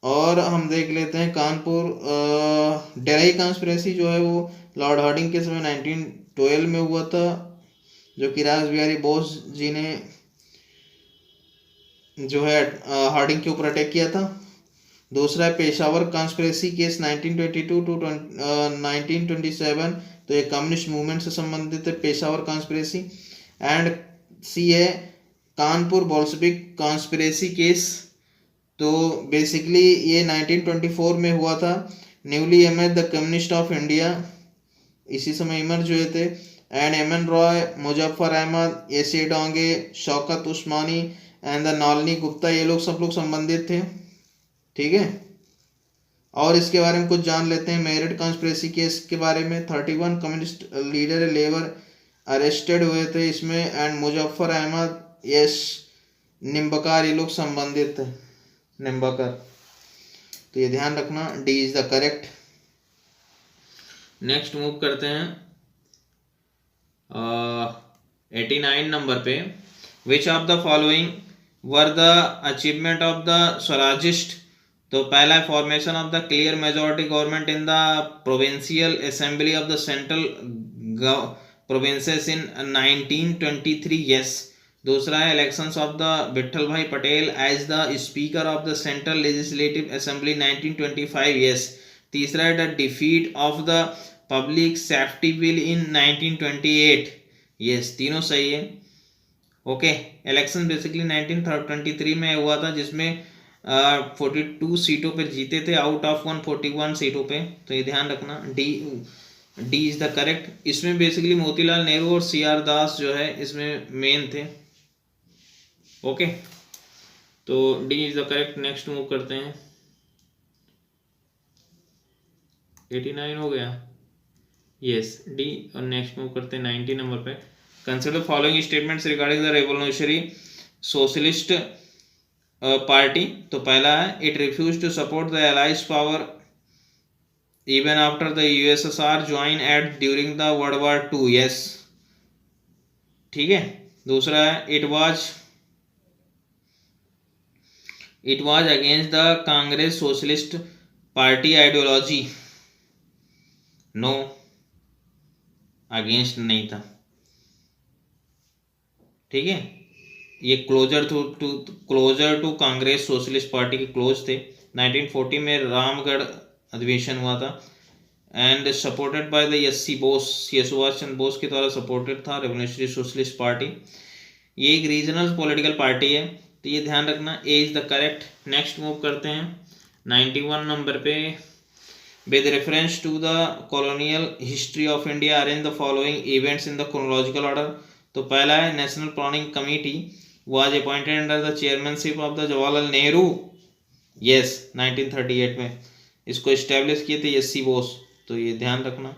और हम देख लेते हैं कानपुर डेल्ही कॉन्स्पिरेसी जो है वो लॉर्ड हार्डिंग के समय 1912 में हुआ था, जो कि रास बिहारी बोस जी ने जो है हार्डिंग के ऊपर अटैक किया था। दूसरा है पेशावर कॉन्स्पिरेसी केस 1922 टू 1927, तो ये कम्युनिस्ट मूवमेंट से संबंधित है पेशावर कॉन्स्पिरेसी। एंड सी है कानपुर बोल्शेविक कॉन्स्पिरेसी केस, तो बेसिकली ये 1924 में हुआ था। न्यूली एमएड द कम्युनिस्ट ऑफ इंडिया इसी समय इमर्ज हुए थे। And M N Roy, Muzaffar Ahmad, A C Dange, Shaukat Usmani and the Nalini Gupta, ये लोग सब लोग संबंधित थे, ठीक है। और इसके बारे में कुछ जान लेते हैं मेरठ कॉन्स्पिरेसी केस के बारे में। 31 कम्युनिस्ट लीडर लेबर अरेस्टेड हुए थे इसमें, एंड मुजफ्फर अहमद, यश निम्बकार, ये लोग संबंधित थे, निम्बाकर, तो ये ध्यान रखना, D is the correct. Next move करते हैं 89 नंबर पे। Which of the following were the achievement of the Swarajist, तो पहला formation of the clear majority government in the provincial assembly of the central provinces in 1923, yes. दूसरा है elections of the Vithal Bhai Patel as the speaker of the central legislative assembly 1925, yes. तीसरा है the defeat of the public safety bill in 1928, yes, तीनों सही है, okay. Election basically 1923 में हुआ था, जिसमें 42 सीटों पे जीते थे आउट ऑफ 141 सीटों पे, तो ये ध्यान रखना, डी इज द करेक्ट। इसमें बेसिकली मोतीलाल नेहरू और सी आर दास जो है इसमें मेन थे, ओके, तो D is the correct. Next move करते हैं 89 हो गया, यस, डी। और नेक्स्ट मूव करते हैं 90 नंबर पे। Consider following statements regarding the revolutionary socialist party, तो पहला है it refuse to support the allies power even after the USSR join at during the world war 2, yes, ठीक है। दूसरा है it was against the Congress Socialist Party ideology, no, against नहीं था, ठीक है। ये closer to Congress socialist party के क्लोज थे। 1940 में रामगढ़ अधिवेशन हुआ था and supported by the SC. Bose, ये सुभाष चंद्र बोस के द्वारा सपोर्टेड था रेवोल्यूशनरी सोशलिस्ट पार्टी। ये एक रीजनल पॉलिटिकल पार्टी है, तो ये ध्यान रखना, A is the correct. Next move करते हैं 91 नंबर पे। With reference to the colonial history of India arrange the following events in the chronological order, तो पहला है national planning committee was appointed under the chairmanship of the Jawaharlal Nehru, yes, 1938 में इसको establish किए थे एस.सी. बोस, तो ये ध्यान रखना।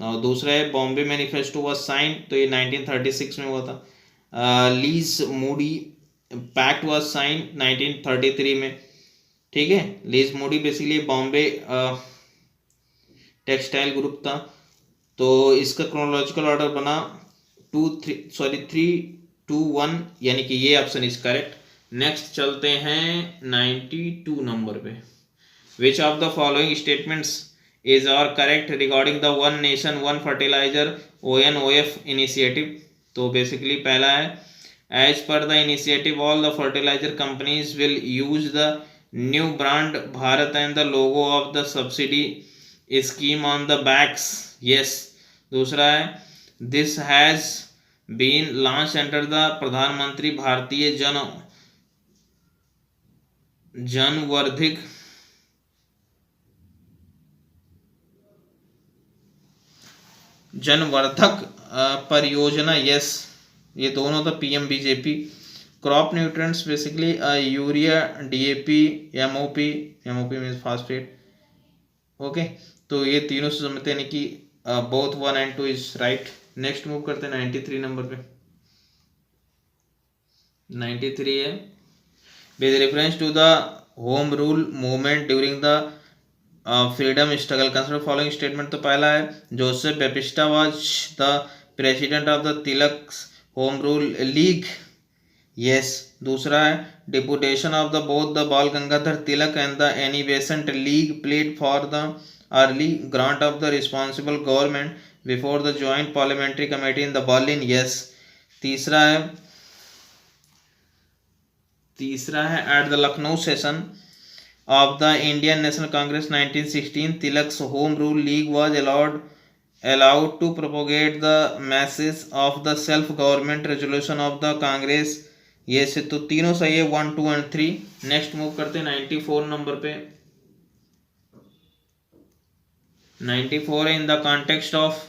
और दूसरा है बॉम्बे मैनिफेस्टो वाज साइन, तो ये 1936 में हुआ था। Lees Mody pact was sign 1933 में, ठीक है। Lees Mody basically Bombay textile group था, तो इसका क्रोनोलॉजिकल ऑर्डर बना 3-2-1, यानी कि ये ऑप्शन इज करेक्ट। नेक्स्ट चलते हैं 92 नंबर पे। Which of the following statements is are correct regarding the one nation one fertilizer ONOF initiative, तो बेसिकली पहला है as per the initiative all the fertilizer companies will use the new brand Bharat and the logo of the subsidy scheme on the bags, yes. दूसरा है this has been launch under the Pradhanmantri Bharatiya Janvardhik Janvardhak Pariyojana, yes, ये दोनों था PM BJP. Crop nutrients basically urea, DAP, MOP, MOP means phosphate. Okay, तो ये तीनों से समझते हैं कि both 1 and 2 is right. Next move करते हैं 93 नंबर पे। 93 है, with reference to the home rule movement during the freedom struggle consider following statement. तो पहला है Joseph Baptista was the president of the Tilak home rule league, yes. दूसरा है deputation of the both the Bal Gangadhar Tilak and the Annie Besant league played for the early grant of the responsible government before the joint parliamentary committee in the Berlin, yes. तीसरा है at the Lucknow session of the Indian National Congress 1916, Tilak's Home Rule League was allowed to propagate the message of the self-government resolution of the Congress, ये से तो तीनों सही है 1, 2 and 3। Next move करते हैं 94 नंबर पे। 94 in the context of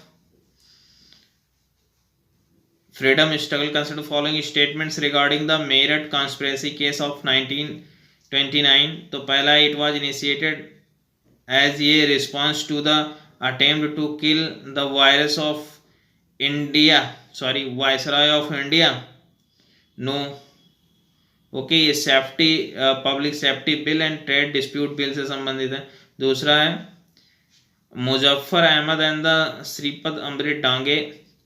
freedom struggle consider following statements regarding the Meerut conspiracy case of 1929। तो पहला, it was initiated as a response to the attempt to kill the virus of India, sorry viceroy of India, no. Okay, ये safety public safety bill and trade dispute bill से संबंधित है। दूसरा है Muzaffar Ahmad and the Shripad Amrit Dange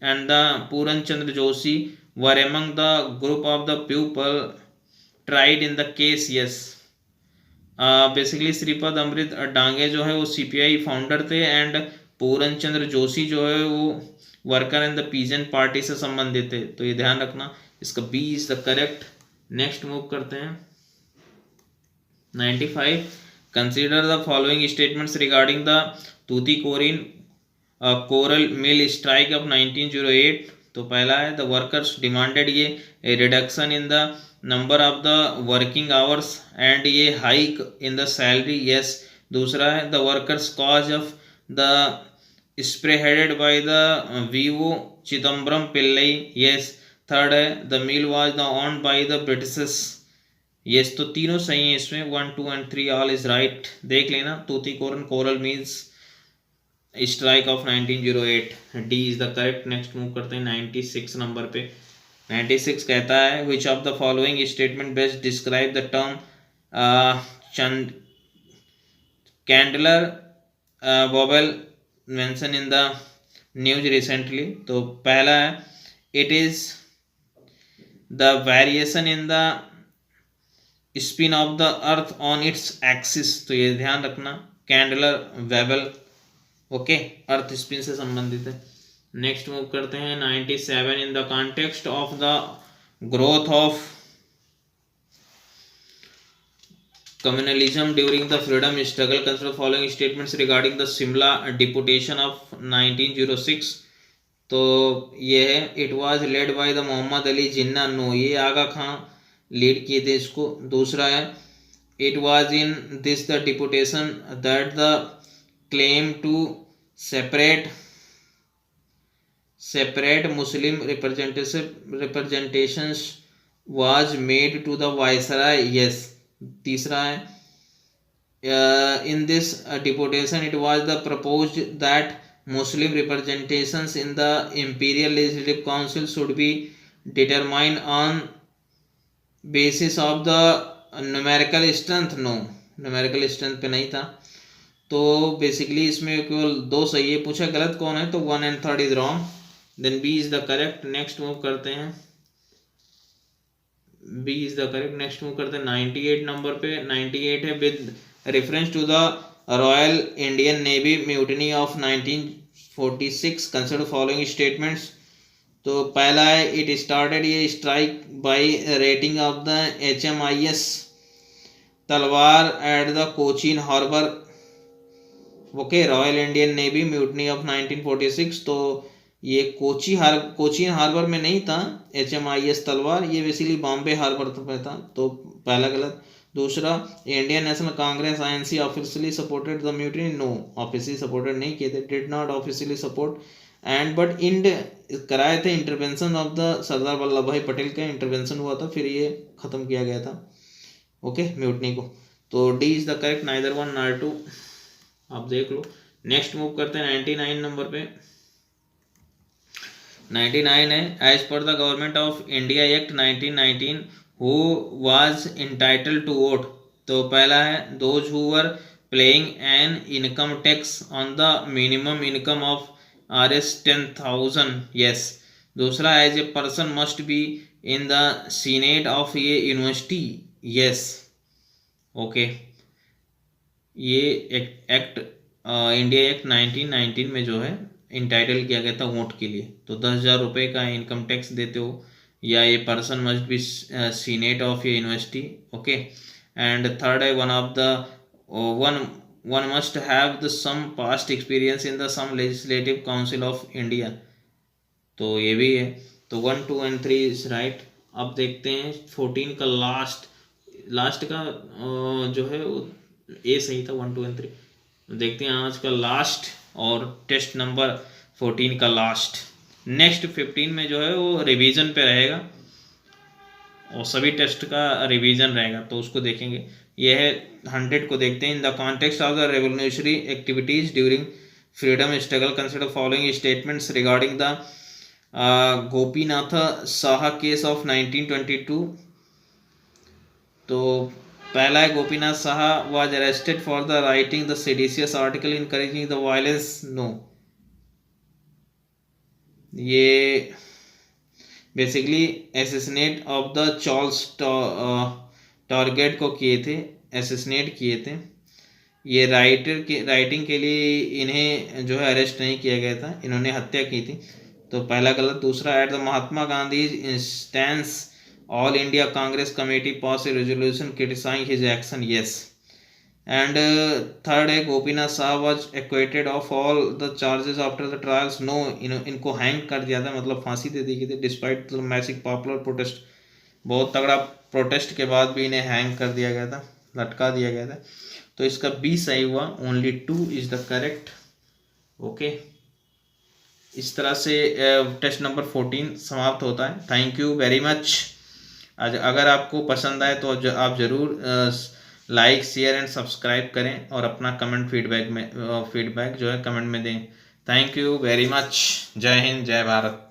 and the Puran Chandra Joshi were among the group of the people tried in the case, yes. Basically Shripad Amrit Dange जो है वो CPI founder थे एंड पूरन चंद्र जोशी जो है वो worker in the peasant party से संबंधित थे, तो ये ध्यान रखना, इसका B is the correct. Next move करते हैं 95, consider the following statements regarding the Tuticorin coral mill strike of 1908। तो पहला है द वर्कर्स डिमांडेड ये reduction in the number of the working hours and ये hike in the salary, yes. दूसरा है the workers cause of the spearheaded by the V O Chidambaram Pillai, yes. Third है the mill was the owned by the Britishers, yes. तो तीनों सही है इसमें 1, 2 and 3 all is right. देख लेना, Tuticorin coral mills strike of 1908, D is the correct. Next move करते हैं 96 नंबर पे। 96 कहता है which of the following statement best describe the term Chandler wobble mention in the news recently. तो पहला है it is the variation in the spin of the earth on its axis, तो ये ध्यान रखना, कैंडलर वेबल, ओके, अर्थ स्पिन से संबंधित है। नेक्स्ट मूव करते हैं 97 in the context of the growth of communalism during the freedom struggle consider following statements regarding the Shimla deputation of 1906। तो ये है it was led by the Mohammad Ali Jinnah, no, ये आगा खां लीड किए थे इसको। दूसरा है it was in this the deputation that the claim to separate Muslim representations was made to the viceroy, yes। तीसरा है in this deputation it was the proposed that Muslim representations in the Imperial Legislative Council should be determined on basis of the numerical strength, no, numerical strength पे नहीं था। तो basically इसमें केवल 2 सही है, पूछा गलत कौन है, तो 1 and 3 is wrong, then B is the correct. Next move करते हैं, B is the correct. Next move करते हैं 98 नंबर पे। 98 है with reference to the Royal Indian Navy mutiny of 1946 consider following statements. तो पहला है इट स्टार्टेड ये strike by rating of the HMIS Talwar at the Cochin harbour, okay, Royal Indian Navy mutiny of 1946। तो ये कोचीन हार्बर में नहीं था HMIS तलवार, ये बेसिकली बॉम्बे हार्बर पे था, तो पहला गलत। दूसरा Indian National Congress INC officially supported the mutiny, no, officially supported नहीं किए थे, did not officially support and but end कराए थे intervention of the Sardar Vallabh Bhai Patel का इंटरवेंशन हुआ था, फिर ये ख़त्म किया गया था ओके म्यूटनी को। तो D is the correct, neither 1 nor 2, आप देख लो। नेक्स्ट मूव करते हैं 99 नंबर पे। 99 है, as per the Government of India Act 1919 who was entitled to vote. तो पहला है those who were playing an income tax on the minimum income of RS 10,000 yes. दूसरा as a person must be in the senate of a university yes okay. ये Act India Act 1919 में जो है entitle किया गया था vote के लिए। तो 10,000 रुपये का इनकम टैक्स देते हो, या ये person must be senate of a university okay. And third है one must have the some past experience in the some legislative council of India. तो ये भी है। तो 1, 2 एंड 3 इज राइट। अब देखते हैं 14 का लास्ट का जो है ए सही था, 1, 2 एंड 3। देखते हैं आज का लास्ट और टेस्ट नंबर 14 का लास्ट। नेक्स्ट 15 में जो है वो रिवीजन पे रहेगा और सभी टेस्ट का रिवीजन रहेगा, तो उसको देखेंगे। यह है 100 को देखते हैं। In the context of the revolutionary activities during freedom struggle consider following statements regarding the Gopinath Saha case of 1922। तो पहला है Gopinath Saha was arrested for the writing the seditious article encouraging the violence no. ये basically assassinate of the Charles target को किए थे, assassinate किए थे। ये राइटिंग के लिए इन्हें जो है अरेस्ट नहीं किया गया था, इन्होंने हत्या की थी। तो पहला गलत। दूसरा at the Mahatma Gandhi instance All India Congress committee pass a resolution criticising his action yes. And third है Gopinath Saha was acquitted of all the charges after the trials no. इनको हैंग कर दिया था, मतलब फांसी दे दी गई थी despite the massive popular protest. बहुत तगड़ा प्रोटेस्ट के बाद भी इन्हें हैंग कर दिया गया था, लटका दिया गया था। तो इसका बी सही हुआ, only 2 is the correct okay. इस तरह से टेस्ट नंबर 14 समाप्त होता है। Thank you very much. अगर आपको पसंद आए तो आप ज़रूर लाइक शेयर एंड सब्सक्राइब करें और अपना कमेंट फीडबैक जो है कमेंट में दें। Thank you very much. जय हिंद, जय भारत।